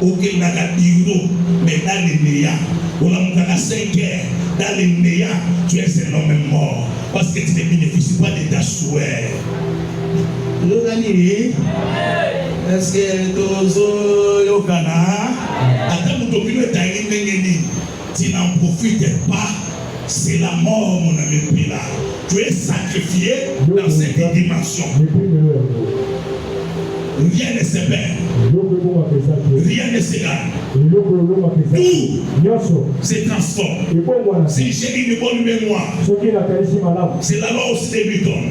Oke naka biro mais dans les néants. On a monté à 5 heures dans les néants. Tu es un homme mort parce que tu ne bénéficies pas de ta souhait. Est-ce que tozo yokana? Ata motokinae tangi ngeni. Tu n'en profites pas. C'est la mort, mon ami Pilar. Tu es sacrifié dans cette dimension. Rien ne se perd. Rien ne se gagne. Tout se transforme. Si j'ai une bonne mémoire, c'est là-bas aussi des Newton.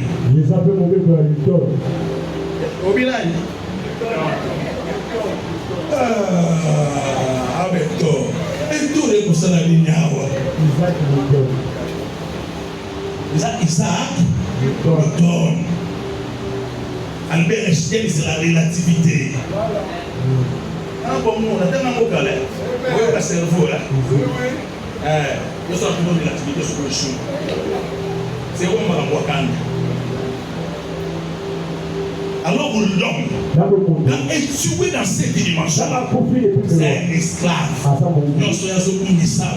Avec toi. Et tout le monde s'en a ligne à voir. Isaac Newton. Albert Einstein, c'est la relativité. Ah bon, on a tellement de calais. Oui, le cerveau là. Je suis en train de relativité sur le chou. C'est où on va l'envoyer. Alors l'homme est tué dans cette dimension-là. C'est un esclave. Nous sommes à ce point de ça.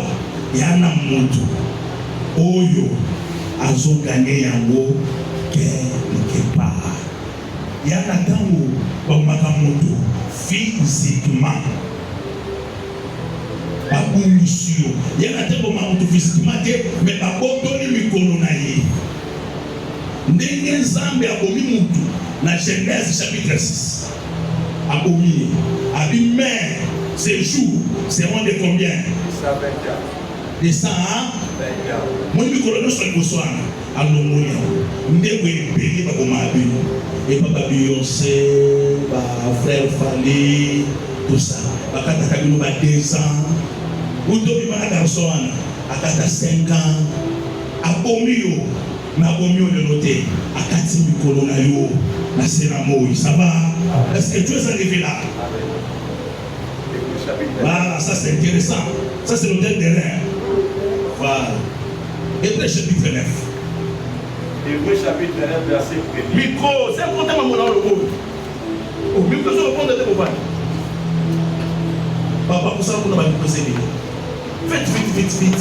Il y a un moto. Oyo. azo gagné yango quelque part. Yana tango ba makamoto physiquement. Babungisio. Yana tango mamoto physiquement mais babotoli mikolo na ye. Ndenge Nzambe abomi mutu na Genèse chapitre 6. Abomi. Abi mais ces jours seront de combien? 124. De 100 Mon mikolo no so boswana. Alongoya. Ndego ebeli bakoma abino. Et papa Beyoncé, ba frère Fali, tout ça. Bakata kabino ba 2 ans. Uto bimana garçon akata 5 ans. Abomio. Na bomio de noter. Akati mikolo na yo. Na sénamoï. Ça va? Est-ce que tu es arrivé là? Voilà, ça c'est intéressant. Ça c'est l'hôtel des reins. Voilà. Hébreux chapitre 9. Hébreux chapitre 9, verset 1. Micro, c'est un compte à mon nom le mot. Au micro, je réponds de tes copains. Papa, pour ça, on va nous poser. Faites vite.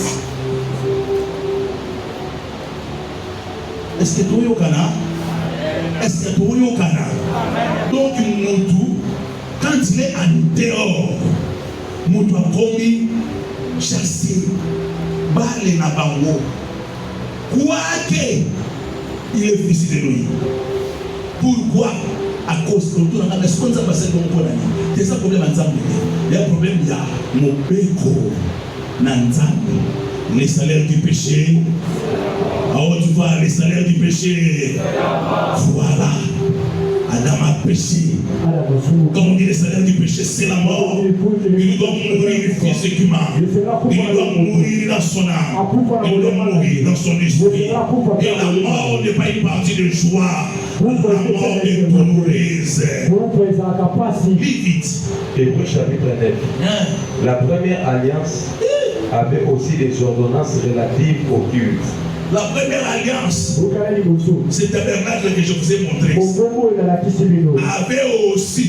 Est-ce que tu es au Cana? Est-ce que tu es au Cana? Donc, Moutou, quand il est en dehors, Moutou a commis chasser, balle na bango. Quoique il est fils de lui. Pourquoi? À cause de tout le monde. Est-ce qu'on a passé comme quoi? C'est ça le problème ensemble. Il y a un problème, il y a mon béco, les salaires du péché. Alors tu vois, les salaires du péché. Voilà. Adam a péché. Quand on dit les salaires du péché, c'est la mort. Il doit mourir physiquement. Il doit mourir dans son âme. Il doit mourir dans son esprit. Et la mort n'est pas une partie de joie. La mort est douloureuse. Lis vite. Hébreux chapitre 9. La première alliance avait aussi des ordonnances relatives au culte. La première alliance, c'est le tabernacle que je vous ai montré, avait aussi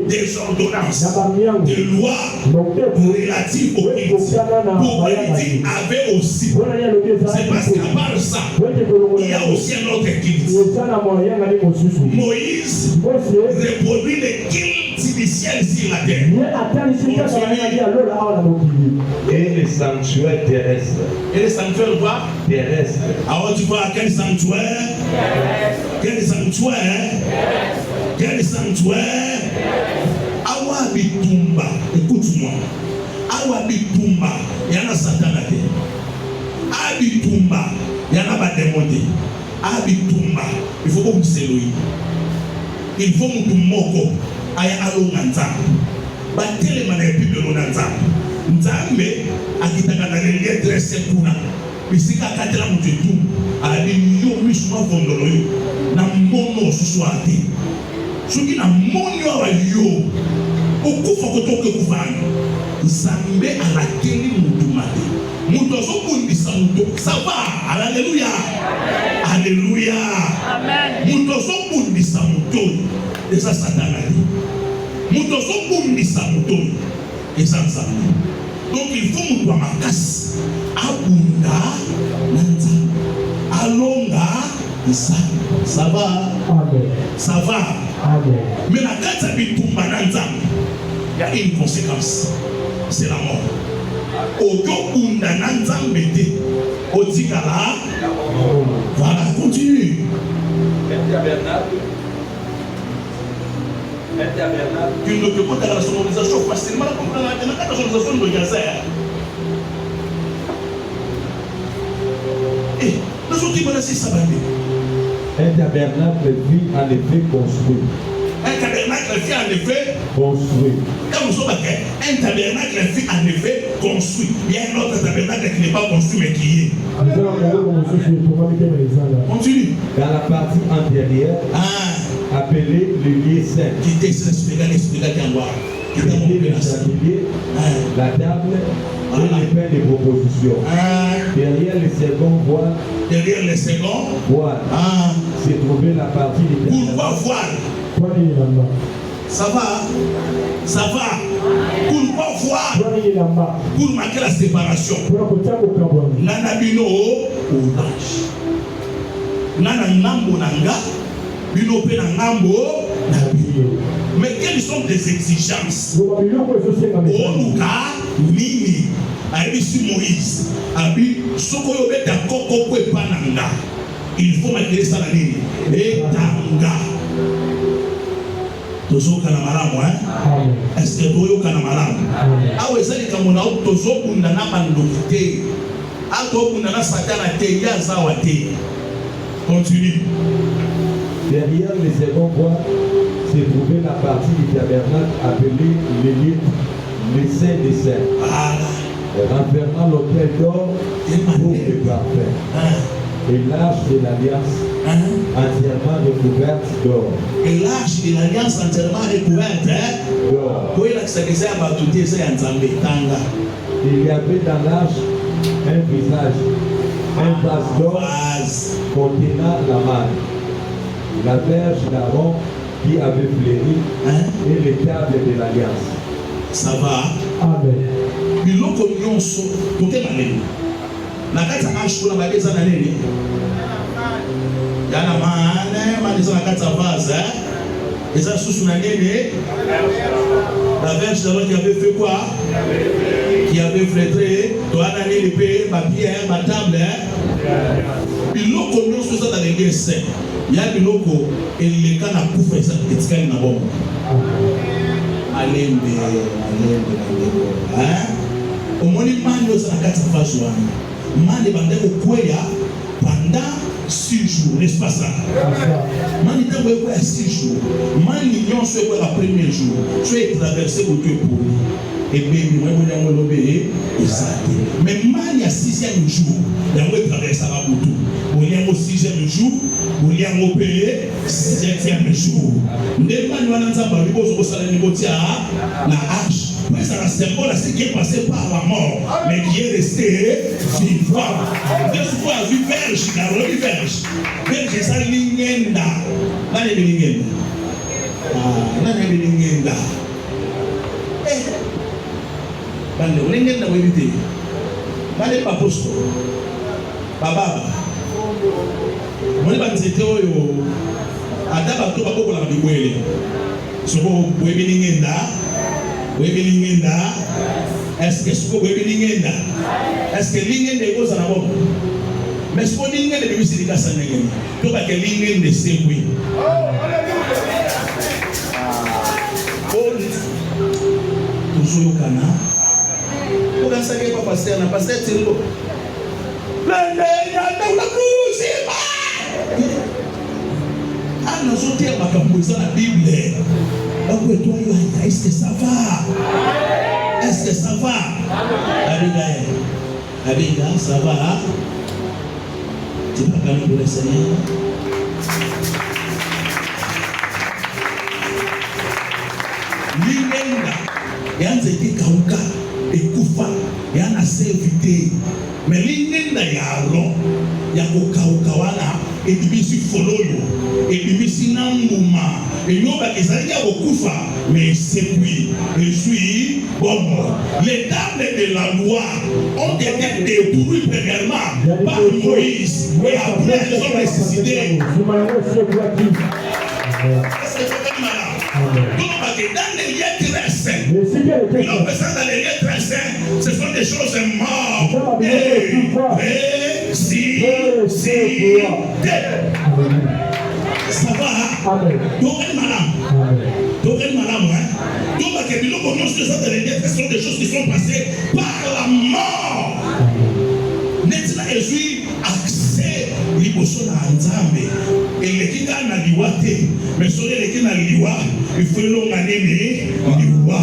des ordonnances, des lois relatives au culte. Pour dire, avait aussi, c'est parce qu'à part ça, il y a aussi un autre culte. Moïse reproduit le culte initial sur la terre. Et les sanctuaires terrestres. Et les sanctuaires quoi? Terrestres. Alors tu vois quel sanctuaire? Quel sanctuaire? Quel sanctuaire? Awa bitumba, écoute-moi. Awa bitumba, yana satanate. Abitumba, yana ba démonté. Abitumba, il faut que vous s'éloignez. Il faut que vous moko aya alonga nzambe. Batele mana epibelo na nzambe. Nzambe akitaka na lettre sekuna. Bisika katela mututu ali yo misuma vondolo yo na mono suswati. Soki na monyo wa yo okufa kotoke kuvana. Nzambe alakeli mutu mate. Mutu azokundisa mutu. Ça va. Alléluia. Alléluia. Amen. Mutu azokundisa mutu. Eza satana. Mutu azokundisa mutu. Eza nzambe. Donc il faut mutu makasi. Abunda nzambe. Alonga nzambe. Ça va. Amen. Ça va. Amen. Mais la kata bitumba nzambe. Il y a une conséquence. C'est la mort. Oyo unda nzambe te. Otikala. Voilà, continue. Tu ne peux pas faire la sonorisation facilement comprendre la sonorisation de Gaza. Et nous autres, ils ça va bien. Un tabernacle vit en effet construit. Un tabernacle fut en effet construit. Quand nous sommes un tabernacle fut en effet construit. Il y a un autre tabernacle qui n'est pas construit mais qui est. Continue. Dans la partie antérieure, appelée le lieu saint, qui était la table et les pains de proposition. Derrière le second voile. Derrière le second voile. Se trouvait la partie de. Pourquoi voile? Ça va? Ça va? Pourquoi voir? Pour marquer la séparation. Nanabino, otage. Nana ngambo nanga, binope na ngambo na bio. Mais quelles sont des exigences? Onuka mimi abisi Moïse abi sokoyo beta koko kwe pananga. Il faut mettre ça la ligne. Etanga. Tozo kana malamu Est-ce que toyo kana malamu? Awe zali kamona tozo kunda na bandokite. Ato kunda na satana te ya zawa te. Continue. Derrière le second point se trouvait la partie du tabernacle appelée le Saint des Saints, renfermant l'autel d'or pour le parfum, et l'arche de l'alliance entièrement recouverte d'or. Et l'arche de l'alliance entièrement recouverte d'or. Il y avait dans l'arche un visage, un vase d'or contenant la manne, la verge d'Aaron qui avait fleuri et les tables de l'alliance. Ça va? Amen. Biloko nyonso toke manene. Na kati ashu na bageza na nini? Yana maana na kati vase eza susu na nini? La verge d'Aaron qui avait fait quoi? Qui avait flétré, toi na nini pe papier, ma table. Biloko nyonso za dans les saints. Ya biloko eleka na kufa eza etikali na bomba. Alembe. Omoni mani oza na kati ya vase wana. Mani bandeko kweya pendant 6 jours, n'est-ce pas ça? Mani tango ekweya 6 jours. Mani nyonso ekweya la premier jour. Tu es traversé au Dieu pour lui. Et bien, nous avons l'obéi et ça. Mais mani à 6e jour, nous avons traversé à Boutou. Nous avons 6e jour, nous avons opéré 7e jour. Nous avons la hache. Mais ça a symbole à ce qui est passé par la mort, mais qui est resté vivant. Deux fois vu verge, il a revu verge. Verge, ça l'ingenda. Là, il y a l'ingenda. Là, il y a l'ingenda. Bande, on est dans l'évité. Bande, pas poste. Baba. On est dans cette oyo. Adaba, tout va beaucoup la bibouelle. Ce que vous pouvez l'ingenda. Est-ce que ce que vous avez est-ce que l'ingenda est à la bombe? Mais ce que l'ingenda est aussi à la bombe. Tout va que l'ingenda est sécuit. Toujours au Cana. Pour que ça ne soit pas passé, on a passé à Tilo. Ah, nous sommes tous dans la Bible. Est-ce que ça va? Est-ce que ça va? Abigail, ça va? Tu vas parler pour le Seigneur? L'ingenda, yanze été kauka et kufa, yana sévité. Mais l'ingenda yaro, yako kauka wana, et bibisi fololo, et bibisi nambuma. Et nous, mais c'est lui, je suis bon. Les tables de la loi ont été détruites premièrement par Moïse. Et après, ils ont ressuscité. Donc, dans les lieux très saints, dans les lieux très saints, ce sont des choses mortes. Et si, ça va, donc elle est malade, donc que nous ce sont des choses qui sont passées par la mort. N'est-ce pas Jésus accès liboso na nzambe eleki na liwate mais sur eleki na liwa il faut longa nini liwa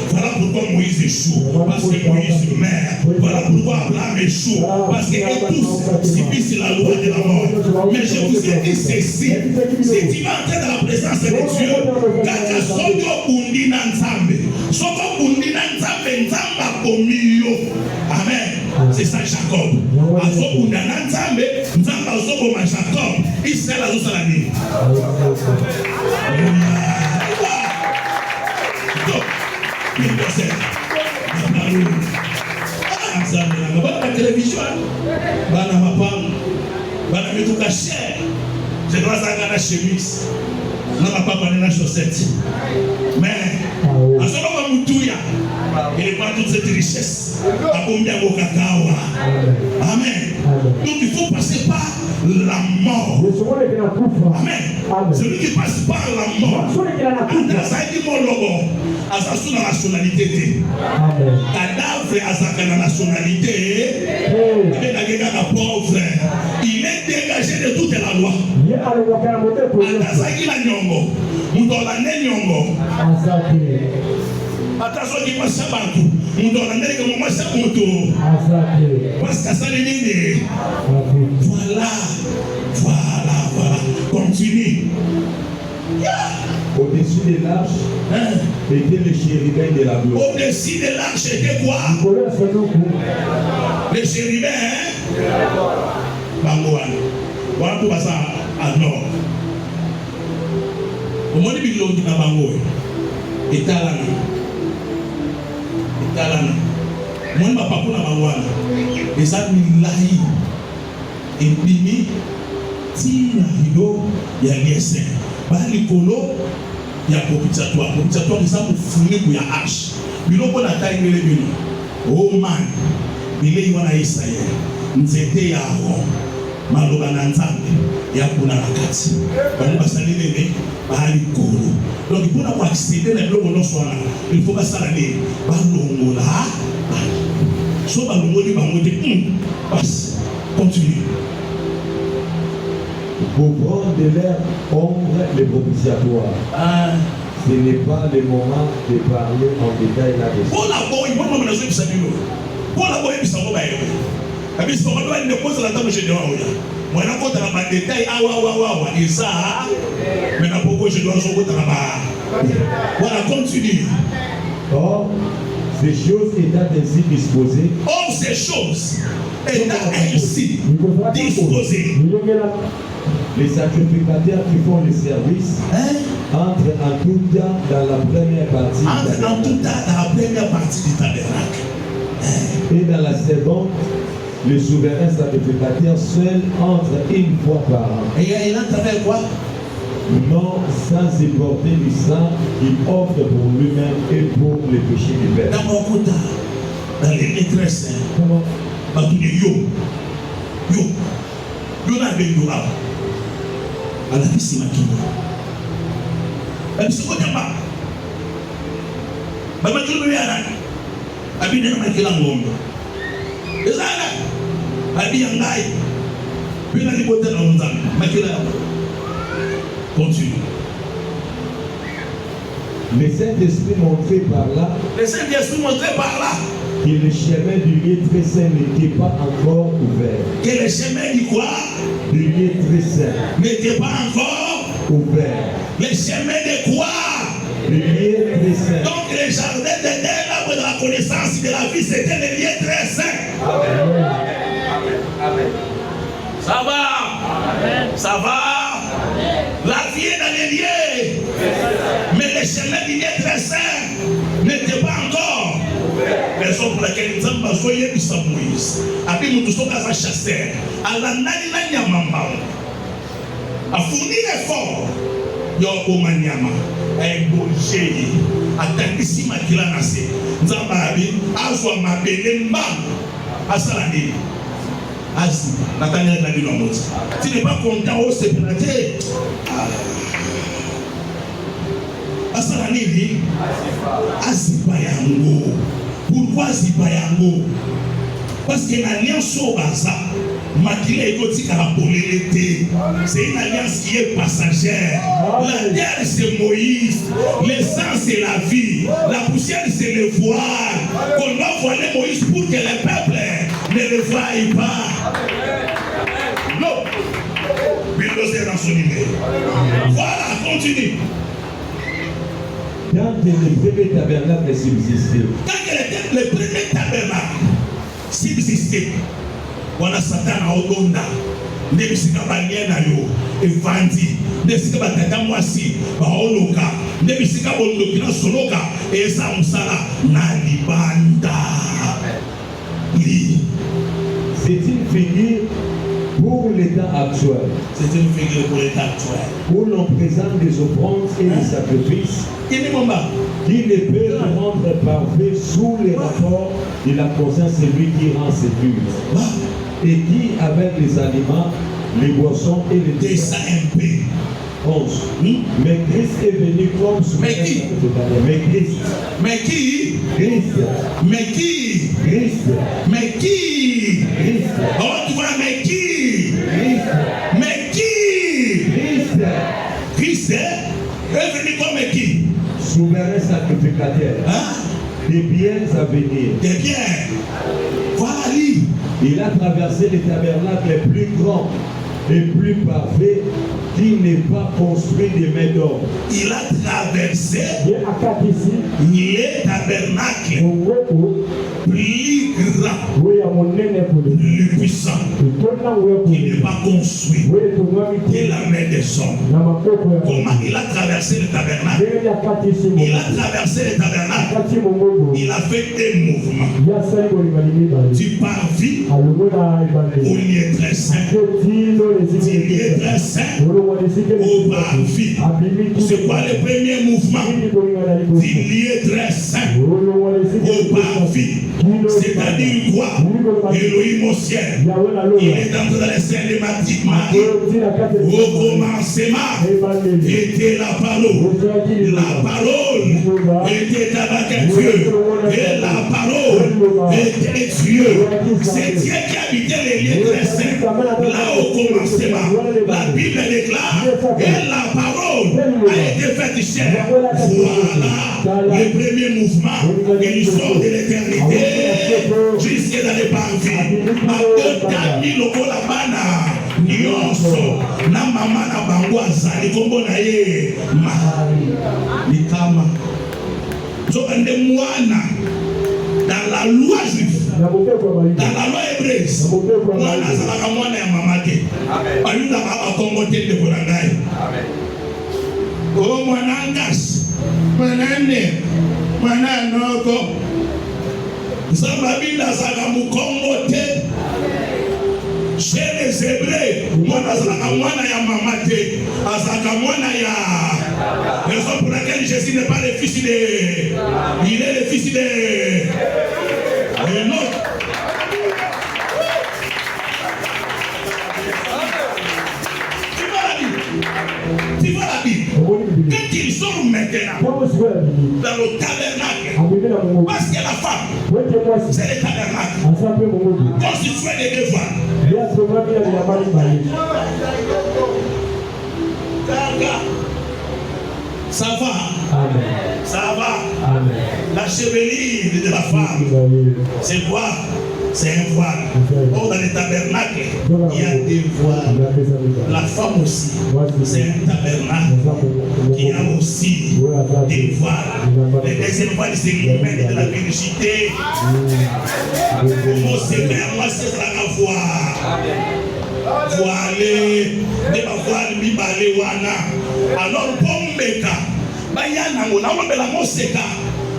voilà pourquoi Moïse échoue parce que Moïse meurt, voilà pourquoi Abraham échoue parce que tous subissent la loi de la mort. Mais je vous ai dit ceci, si tu vas entrer dans la présence de Dieu, kaka soko undi na nzambe nzamba komiyo. Amen. C'est ça Jacob. Azo unda na nzambe nzamba azo ma Jacob. Israël azo salani. Donc, il religion. Bana mapam, bana mituka cher. Je dois avoir la chemise. Non, ma papa n'a pas chaussette. Mais, à ce moment où il n'est pas toute cette richesse. Amen. Donc il faut passer par la mort. Amen. Celui qui passe par la mort. La nationalité. Cadavre à la nationalité. Pauvre. Il est dégagé de toute la loi. Attention qui passe à Bantou. On doit l'amener comme moi, c'est mon tour. Parce que ça les voilà. Continue. Au-dessus de l'arche était le chérubin de la gloire. Au-dessus de l'arche était quoi? Le chérubin, Bangouane. Voilà pour ça à nord. Au moins, il y a un Bangouane. Et Talana. Moi, je ne vais pas pour la Bangouane. Et ça, il a eu. Et puis, si rideau, il y a des saints. Il y a propitiatoire. Propitiatoire, c'est ça pour fournir pour la hache. Il y a une taille de l'église. Oh man, il y a un Israël. Nous étions à Aaron. Maloba Nanzambi. Il y a un Nakati. On va s'aligner. Donc, pour avoir accédé à l'eau, il faut pas s'aligner. Continue. Pour prendre de l'air, ombre les propitiatoires. Ce n'est pas le moment de parler en détail là-dessus. Pour la bonne, il faut que nous sachions. Pour la bonne, il faut que nous sachions. Et puis, si on doit poser la table, je dis, moi, je vais faire un détail. Et ça, maintenant, pourquoi je dois jouer dans la voilà, continue. Or, ces choses étant ainsi disposées. Or, ces choses étant ainsi disposées. Les sacrificateurs qui font le service entrent en tout temps dans la première partie du tabernacle. Et dans la seconde, le souverain sacrificateur seul entre une fois par an. Et il entre avec quoi? Non, sans y porter du sang qu'il offre pour lui-même et pour les péchés du peuple. Dans mon côté, dans les maîtresses, comment? Dans tous les yo n'a pas yo à la piscine qui elle se connaît pas. Mais je ne sais pas. Abi ne ma kila ngombe. Ezala. Abi yangai. Puis la liberté dans nos âmes. Ma kila. Continue. Le Saint-Esprit montré par là. Le Saint-Esprit montré par là. Que le chemin du lieu très saint n'était pas encore ouvert. Que le chemin du quoi? Du lieu très saint n'était pas encore ouvert. Le chemin de quoi? Le lieu très saint. Donc le jardin d'Éden, l'arbre de la connaissance de la vie, c'était le lieu très saint. Amen. Amen. Ça va? Amen. Ça va? Amen. La vie est dans les lieux. Mais le chemin du lieu très saint n'était pas encore. Raison pour laquelle nous avons besoin de sa Moïse. Après nous tous sommes à chasseur. À la nani na nyamamba. À fournir l'effort. Yo omanyama. A ébaucher. À tandis makila nase. Nous avons azwa mabele mba. Asalani. Asi. Natania na bino moti. Tu n'es pas content au séparé. Asalani. Asipa yango. Pourquoi Asipa yango? Parce que l'alliance au hasard, c'est une alliance qui est passagère. La terre c'est Moïse, le sang c'est la vie, la poussière c'est le voile. Qu'on doit voiler Moïse pour que le peuple ne le voie pas. Non. Bulldozer dans son numéro. Voilà, continue. Quand le premier tabernacle subsistait. Quand le premier tabernacle subsistait, on a Satan à Olonda. Ne bisika banyena yo evandi ne bisika batata mwasi ba oloka ne bisika bondoki na soloka esa musala na libanda li. C'est une figure pour l'état actuel. C'est une figure pour l'état actuel. Où l'on présente des offrandes et des sacrifices Qui n'est pas qui ne peut rendre parfait sous les rapports de la conscience, celui qui rend sécure. Et qui, avec les aliments, les boissons et les de ça un peu. 11. Mais Christ est venu comme Mais qui? Mais Christ. Mais qui? Christ. Mais qui? Christ. Mais qui? Christ. Oh, tu vois, mais qui? Christ. Mais qui? Christ. Christ est venu comme qui? Souverain sacrificateur. Hein? Des biens à venir. Des biens. Voilà lui. Il a traversé les tabernacles les plus grands et plus parfaits qui n'est pas construit de main d'homme. Il a traversé les tabernacles plus grands, plus puissants, qui n'est pas construit de la main des hommes. Comment il a traversé le tabernacle? Il a traversé le tabernacle. Il a fait des mouvements du parvis au lieu très saint, du lieu très saint au parvis. C'est quoi le premier mouvement? Du lieu très saint au parvis. C'est-à-dire quoi? Elohim au ciel. Il est dans le sein de ma petite Marie. Au commencement était la parole. La parole était avec Dieu. Et la parole était Dieu. C'est Dieu qui habitait les lieux très saints. Là au commencement, la Bible déclare et la parole a été faite chair. Voilà le premier mouvement. Et l'histoire de l'éternité jusqu'à dans les parvis. Akotami lokola bana nyonso na mama na bango azali kombo na ye Mikama. So ende mwana dans la loi juive, dans la loi hébraïse, mwana azalaka mwana ya mama te. Bayuda bakongo te ndeko na ngai. O mwana ngasi, mwana nne, mwana noko. Zambabila azalaka mukongo te. Chez les Hébreux, mwana azalaka mwana ya mama te, azalaka mwana ya. Raison pour laquelle Jésus n'est pas le fils de. Il est le fils de. Enoch. Tu vois la Bible. Quand ils sont maintenant dans le tabernacle, parce que la femme, c'est le tabernacle, constitué de deux femmes. Ça va. Amen. Ça va. Amen. La chevelure de la femme, c'est quoi? C'est un voile. Or, dans les tabernacles, il y a des voiles. La femme aussi, c'est un tabernacle qui a aussi des voiles. Le deuxième voile, c'est l'humaine de la virginité. Comment c'est faire? Moi, c'est la voile. Voilé, de ma voile, mi balé wana. Alors, pombeka, bayana mo, na mo la moseka,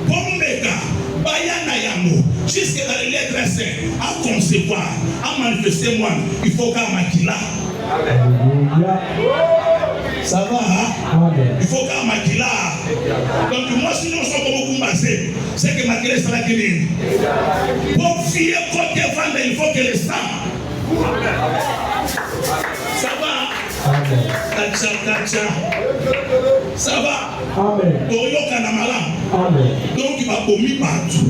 pombeka. Bayana yango, jusqu'à dans les lettres saintes, à concevoir, à manifester moi, il faut qu'à maquiller. Ça va, hein? Il faut qu'à maquiller. Donc moi, sinon, je suis beaucoup basé. C'est que maquiller, c'est la guinée. Pour fier côté vendre, il faut que les sang. Ça va? Tacha, tacha. Ça va? Amen. Amen. Donc il va commis partout.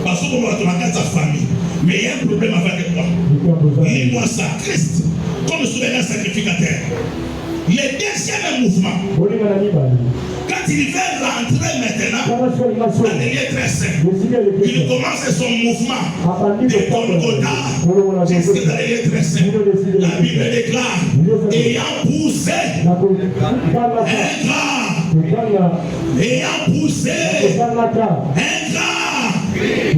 Parce qu'on va dans sa famille. Mais il y a un problème avec toi. Lis-moi ça. Christ, comme souverain sacrificateur. Le deuxième mouvement. Quand il veut rentrer maintenant dans les lieux très saints, il commence son mouvement de Golgotha jusqu'à dans les lieux très saints. La Bible déclare, ayant poussé un grand, ayant poussé un grand.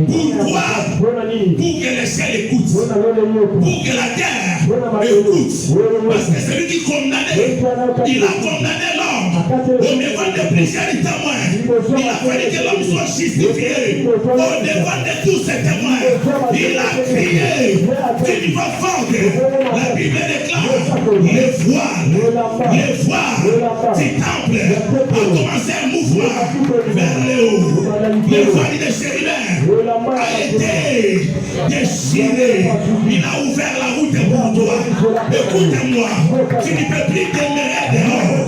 Pourquoi? Pour que les ciels écoutent, pour que la terre écoute. Parce que celui qui condamnait, il a condamné l'homme Au devant de plusieurs témoins, il a fallu que l'homme soit justifié. Au devant de tous ces témoins, il a crié d'une voix forte. La Bible déclare les voiles du temple a commencé un mouvement vers le haut. Les voiles de chérubins a été déchiré. Il a ouvert la route pour toi. Écoute-moi, tu ne peux plus demeurer dehors.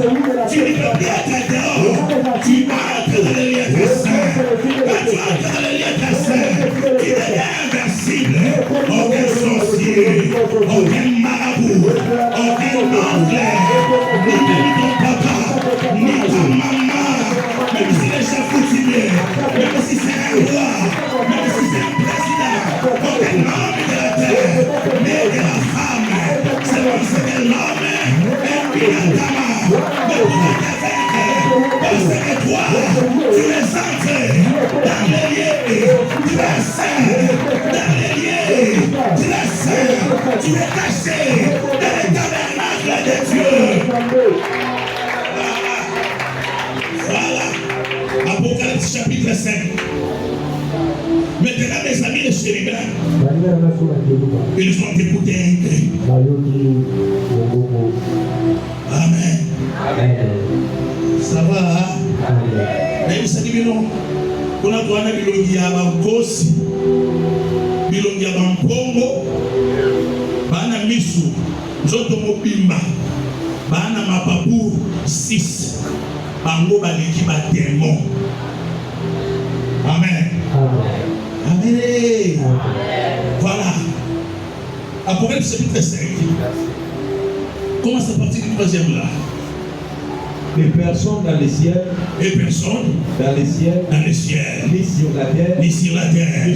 Tu ne peux plus être dehors. Tu entres dans le lieu de saint. Quand tu entres dans le lieu de saint, tu deviens invincible. Aucun sorcier, aucun marabout, aucun oncle, ni même ton papa, ni ta maman, même si les gens coutumiers, même si c'est un roi, même si c'est un président, aucun homme de la terre, mais de la femme, c'est parce que l'homme est Binatama, ne pourra te vaincre, parce que toi, tu es entré dans les lieux, tu es saint, dans les lieux, tu es saint, tu es caché dans le tabernacle de Dieu. Voilà, Apocalypse chapitre 5. Maintenant, mes amis, les chérubins, ils ont écouté un cri. Amen. Ça va, hein? Mais ça dit non. On a droit à bilongi à Bankosi, bilongi à Bankongo, Bana Misu, Zotomo Bimba, Bana Mapapu 6, Bango Baleki Batémon. Amen. Amen. Voilà. Apocalypse chapitre 5. Comment c'est parti du troisième là? Les personnes dans les ciels, et personne dans les ciels, ni sur la terre, ni sous la terre,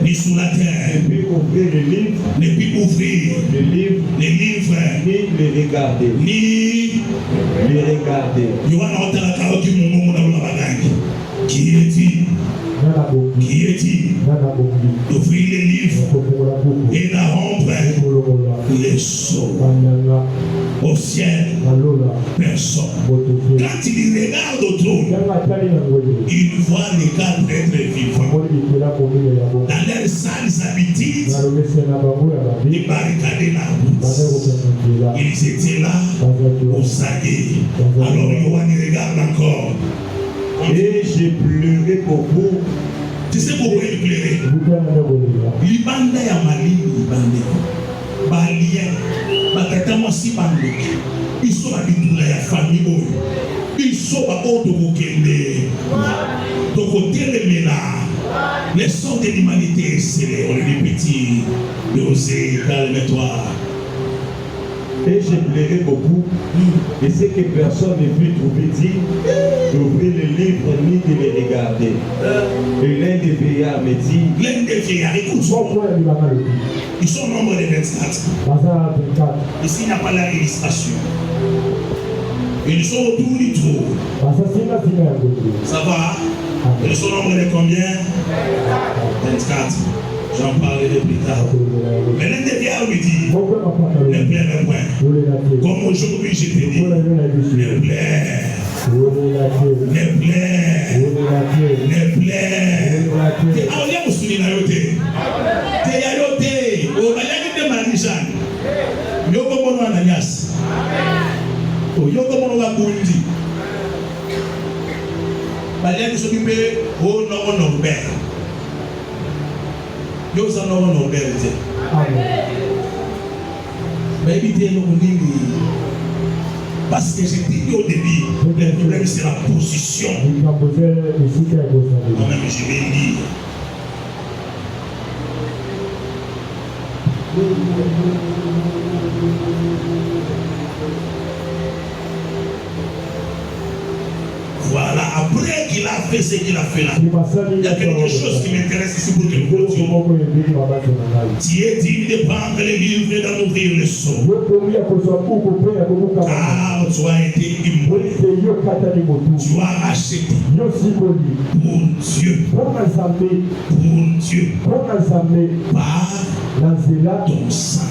ni sous la terre, ne peut ouvrir le livre, ne peut ouvrir les livres, ni les regarder, Qui est-il d'ouvrir les livres et la rompre les sceaux au ciel? Personne. Quand il regarde au trône, il voit les quatre êtres vivants dans leurs sales habitudes, ils barricadaient la route. Ils étaient là au saguet. Alors Yohan regarde encore. Et j'ai pleuré beaucoup. Tu sais pourquoi il pleurait? Libanda ya malini libande. Balien. Batata mwasi bande. Iso ba bitula ya famille oyo. Iso ba oto kokende. Tokotelemela. Les sons de l'humanité scellés. On le petit. Osez, calme-toi. Et j'ai pleuré beaucoup. Et c'est que personne ne put trouver digne d'ouvrir le livre ni de le regarder. Et l'un des vieillards me dit, l'un des vieillards, écoute-moi. Ils sont au nombre de 24. Ici, il n'y a pas la illustration. Ils sont autour du trou. Ça va? Ils sont au nombre de combien? 24. J'en parlerai plus tard. Mais l'un des vieillards lui dit, ne pleure point. Comme aujourd'hui je te dis, ne pleure. Ne pleure. Ne pleure. Ah, on y a aussi la yoté. Te ya yoté. O bayaki de marishan. Yoko mono ananias. O yoko mono wa kundi. Bayaki sokipe o no Norbert. Yo sa no Norbert. Baby t'es non nini. Parce que j'ai dit au début, le problème c'est la position. Moi-même je vais lire. Voilà, après qu'il a fait ce qu'il a fait là, il y a quelque chose qui m'intéresse ici pour que nous continuions. Tu es digne de prendre les livres et d'en ouvrir le sceau. Car tu as été immolé. Tu as acheté pour Dieu. Par ton sang.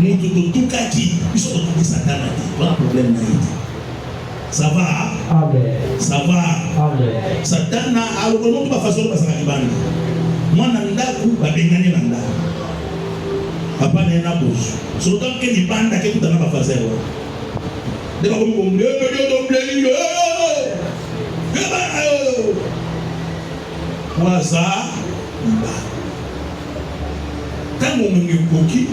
mutu totukaki biso totuki satana te voilà problème na ye. Ça va? Amen. Ça va? Amen. Satana aloko ba façon ba saka kibanda. Mwana ndaku ba bengani na ndaku. Papa na bosu. So tant que ni banda ke kutana ba façon wa. Deba ko mo mle do bleli. Waza tango mungi koki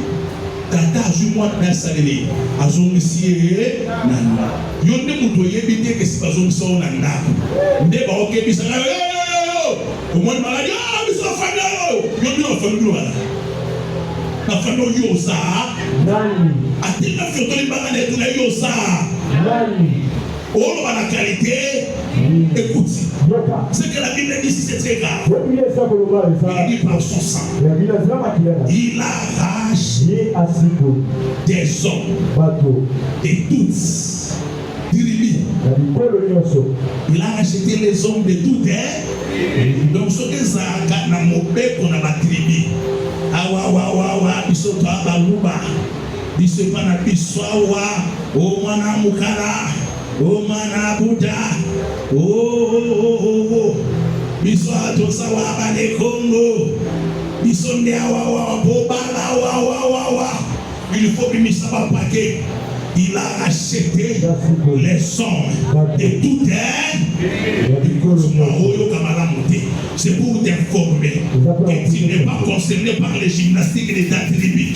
tata azumwa na salele azongisiye nanda yonde muto yebite ke sibazongisa na ndako ndeba okebisa omoni maladi biso fanya yonde na fanya wala na fanya yosa Nani atina fotoli banga ne tuna yosa nani on va la qualité. Écoute, ce que la Bible dit, c'est très grave. Il dit par son sang, il arrache des hommes, des toutes tribus. Il a racheté les hommes de toutes. Donc, ce que ça a na mobé qu'on a la tribu. Awa, biso pa baluba, biso pa na biswawa, o mana mukara. Oh manabuda, oh, biso atosa wa bale Congo, biso nde awa bobala wa. Il faut que ça paquet. Il a racheté les sons de tout c'est pour t'informer que tu n'es pas concerné par les gymnastiques de ta tribu.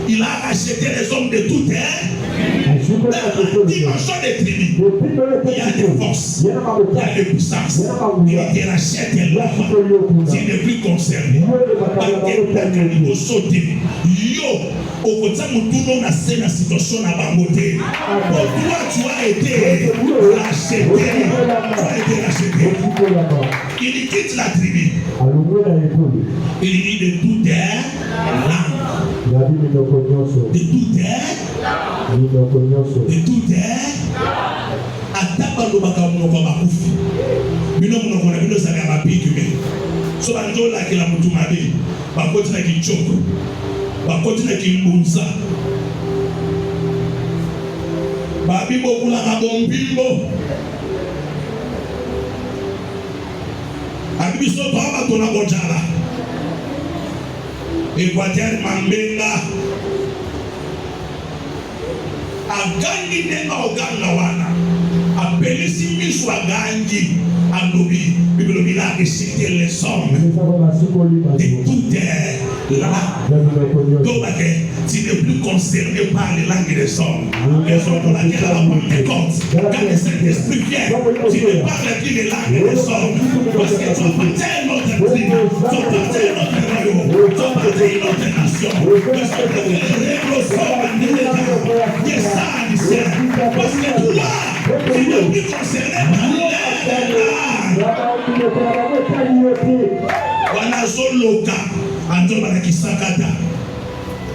Il a racheté les hommes de tout dans la dimension des tribus. Il y a des forces, il y a des puissances. Il te rachète là-bas. Tu n'es plus concerné. Yo, au côté de la situation à Bangoté, toi tu as été racheté. Tu as été racheté. Il quitte la tribu. Il dit de toutes langues, de toutes ataba lobaka monoko bakufi bino monoko na bino saka bapikume so bandola kila mutu mabe bakoti na kichoko bakoti na kimbunza babibo kula kabombimbo abiso baba tona bojala Equateur Mambenga agangi nenga oganga wana apelisi miso agangi anobi bibilobila réciter les hommes de toutes là tu n'es plus concerné par les langues des hommes les hommes pour laquelle la Pentecôte quand le Saint-Esprit vient tu ne parles plus les langues des hommes parce que tu appartiens à notre tribu tu appartiens à notre royaume tu appartiens à notre nation parce que tu es parce que toi tu n'es plus concerné par les wanazoloka andoba na kisakata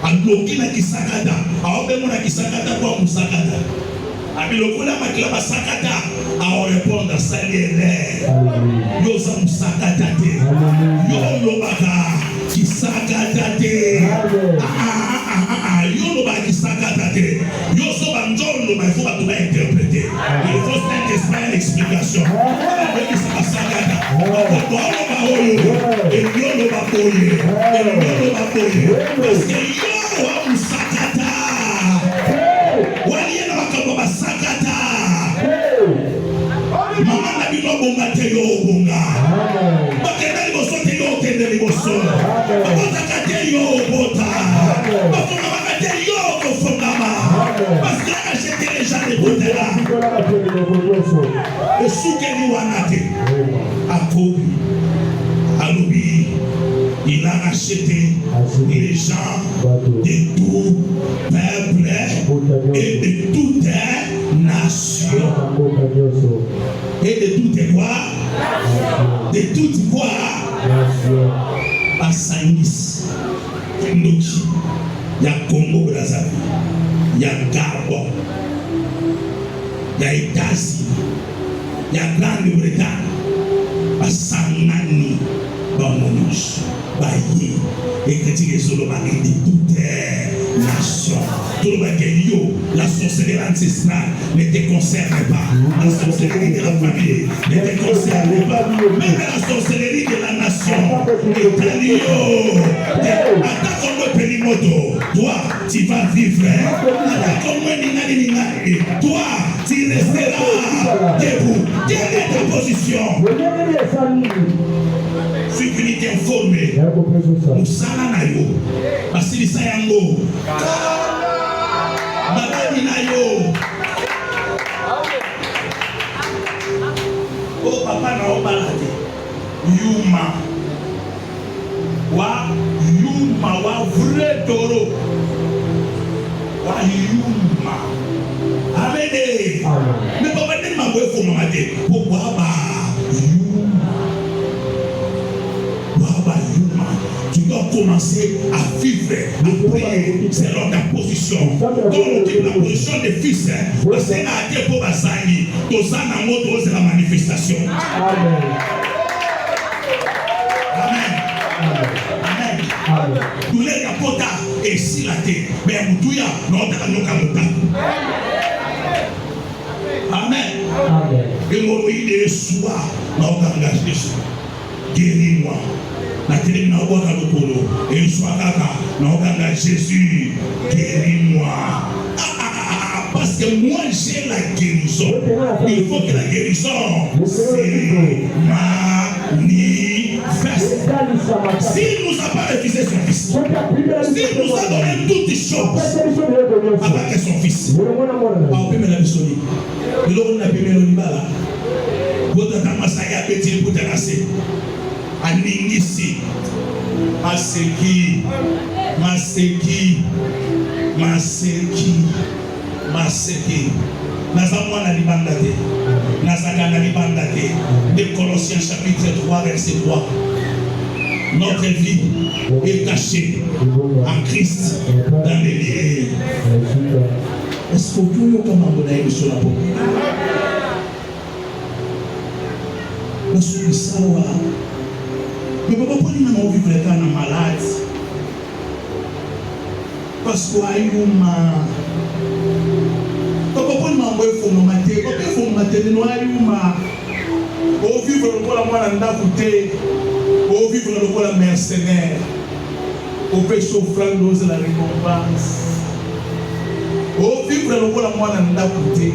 aloki na kisakata aobemo na kisakata kwa musakata abilokola makila basakata aorepondre saliere yoza musakata te yolobaka kisakata te yolobaka kisakata te yoso banjolo il faut tout interpréter il faut cette esprit l'explication parce que yo musakata waliye na makambo basakata mama na bino bonga te yo bonga bakenda liboso te yo kende liboso bakotaka te yo bota bafonga te yo kofongama parce que acheter les gens de côté là et soukeni wana te akobi alobi il a racheté les gens de tout peuple et de toute nation. Et de toute quoi? De toute quoi? Basangis, Ndoki, il y a Congo Brazzaville, il y a Gabon, il y a États-Unis, ya Grande-Bretagne basangani bamonus baye ekati ezolo ba de toute nation tout le bagay la sorcellerie ancestrale ne te concerne pas, la sorcellerie de la famille ne te concerne pas, même la sorcellerie de la nation attends comme le Pelimoto, toi tu vas vivre, attends comme toi tu resteras debout. Quelle est ta position? Si tu n'es informé, Moussala Nayo, Basilisa Yango, Babani Nayo, oh papa na obalade, Yuma, wa vrai toro, wa Yuma, Amene, mais papa n'est pas bon pour m'amader, pourquoi tu dois commencer à vivre, à prier selon ta position. Comme on dit la position des fils, parce que à Dieu pour Basani, tout ça n'a pas de la manifestation. Amen. Amen. Amen. Tous les rapports et si la terre, mais à Moutouya, non, t'as non qu'à Amen. Et mon idée soit, non, t'engages Jésus. Guéris-moi. La télé n'a pas de polo. Et soit kaka, n'a Jésus, guéris-moi. Parce que moi j'ai la guérison. Il faut que la guérison se manifeste. S'il nous a pas refusé son fils, s'il nous a donné toutes les choses avec son fils, on peut me la bisonner. Mais l'on a pu me le dire. Votre tamasaya petit pour te lasser. Aningisi maseki nazamwa na libanda te nazaka na libanda te. De Colossiens chapitre 3 verset 3. Notre vie est cachée en Christ dans les lieux. Est-ce que vous pouvez commander sur la peau? Parce que ça va. Mais pourquoi pas nous vivre les cas malades? Parce que ayuma. Pourquoi pas nous mater? Pourquoi mater nous ayuma? Au vivre le quoi la moi n'a coûté. Au vivre le quoi la mercenaire. Au peut souffrir de la récompense. Au vivre le quoi la moi n'a coûté.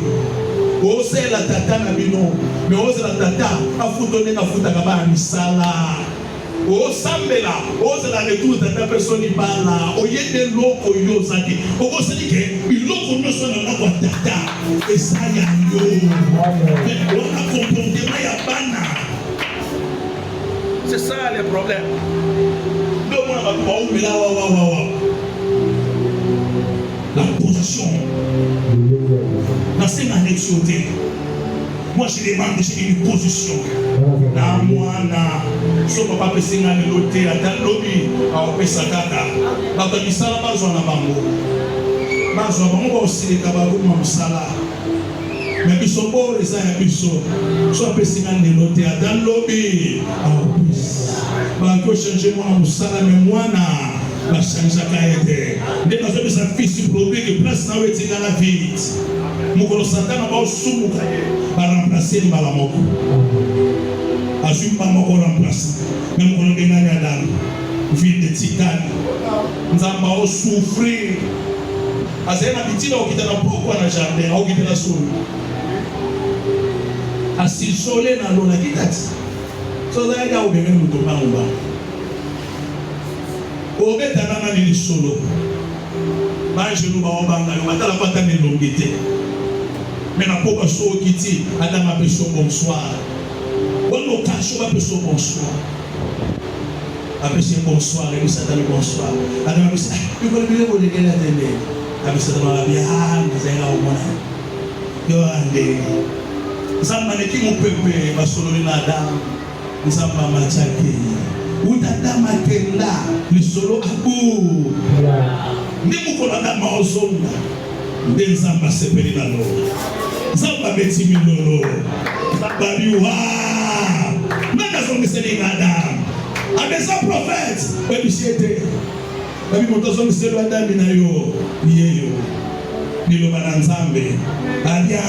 Au c'est la tata na bino. Mais au c'est la tata a foutonné na futakaba misala. O sambela, o la retour de ta personne bala, o yede loko yo zaki, o sadi ke, iloko no so na kwa tata, et ça ya yo. On a compris ya bana. C'est ça le problème. Donc on va pas oublier la position. Dans cette annexion, moi je demande j'ai une position. Na mwana so papa pesinga ni lote ata lobi awopesa kaka bakamisala bazwa na bango ba osilika baruma musala me biso bo eza ya biso so pesinga ni lote ata lobi awopesa ba changer mwana musala me mwana ba changer kaete nde nazo bisa fils produit que place na wetinga la vite mukolo satana ba osumuka ba remplacer ni bala moko assume pas mon remplaçant. Même quand on est dans ville de titane, nous avons souffrir. Parce que l'habitude on quitte la pourquoi dans le jardin, on quitte la soul. Assis soleil dans l'eau la quitte. So ça y a au bien nous tomber en bas. Au bête à la nuit solo. Mange nous va au banga, on va la patate de l'ongité. Mais la pauvre soul quitte, Adam a besoin bonsoir. On cache pas besoin bonsoir. Après c'est bonsoir, et ça donne bonsoir. Alors il faut le dire pour les gars d'aimer. Après ça donne la bien, nous allons au moins. Yo ande. Ça m'a dit mon peuple, ma solo na dame. Nous sommes pas machaké. Ou tata makenda, le solo abu. Ni mukola na maozonga. Ndenzamba sepeli na lo. Zamba beti milolo. Zamba biwa. Nana zonge seli Adam. Adesa prophète. Webi siete. Webi moto zonge seli Adam binayo. Niyeyo. Nilo bananzambe. Adia.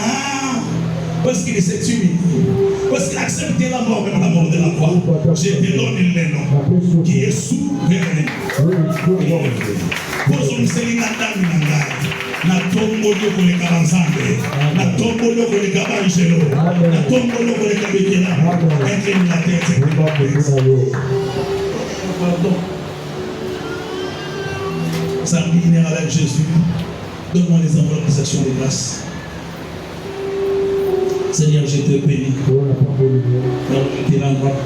Parce qu'il s'est humilié. Parce qu'il a accepté la mort, même la mort de la croix. Je te donne le nom qui est souverain. Posons Sélinga Daminanga. Na tombo loko le kabanzambe. Na tombo loko le kabanjelo. Na tombo loko le kabekela. Incline la tête. Pardon. Samedi avec Jésus. Donne-moi les enveloppes des actions de grâce. Seigneur, je te bénis. Dans le terrain droit.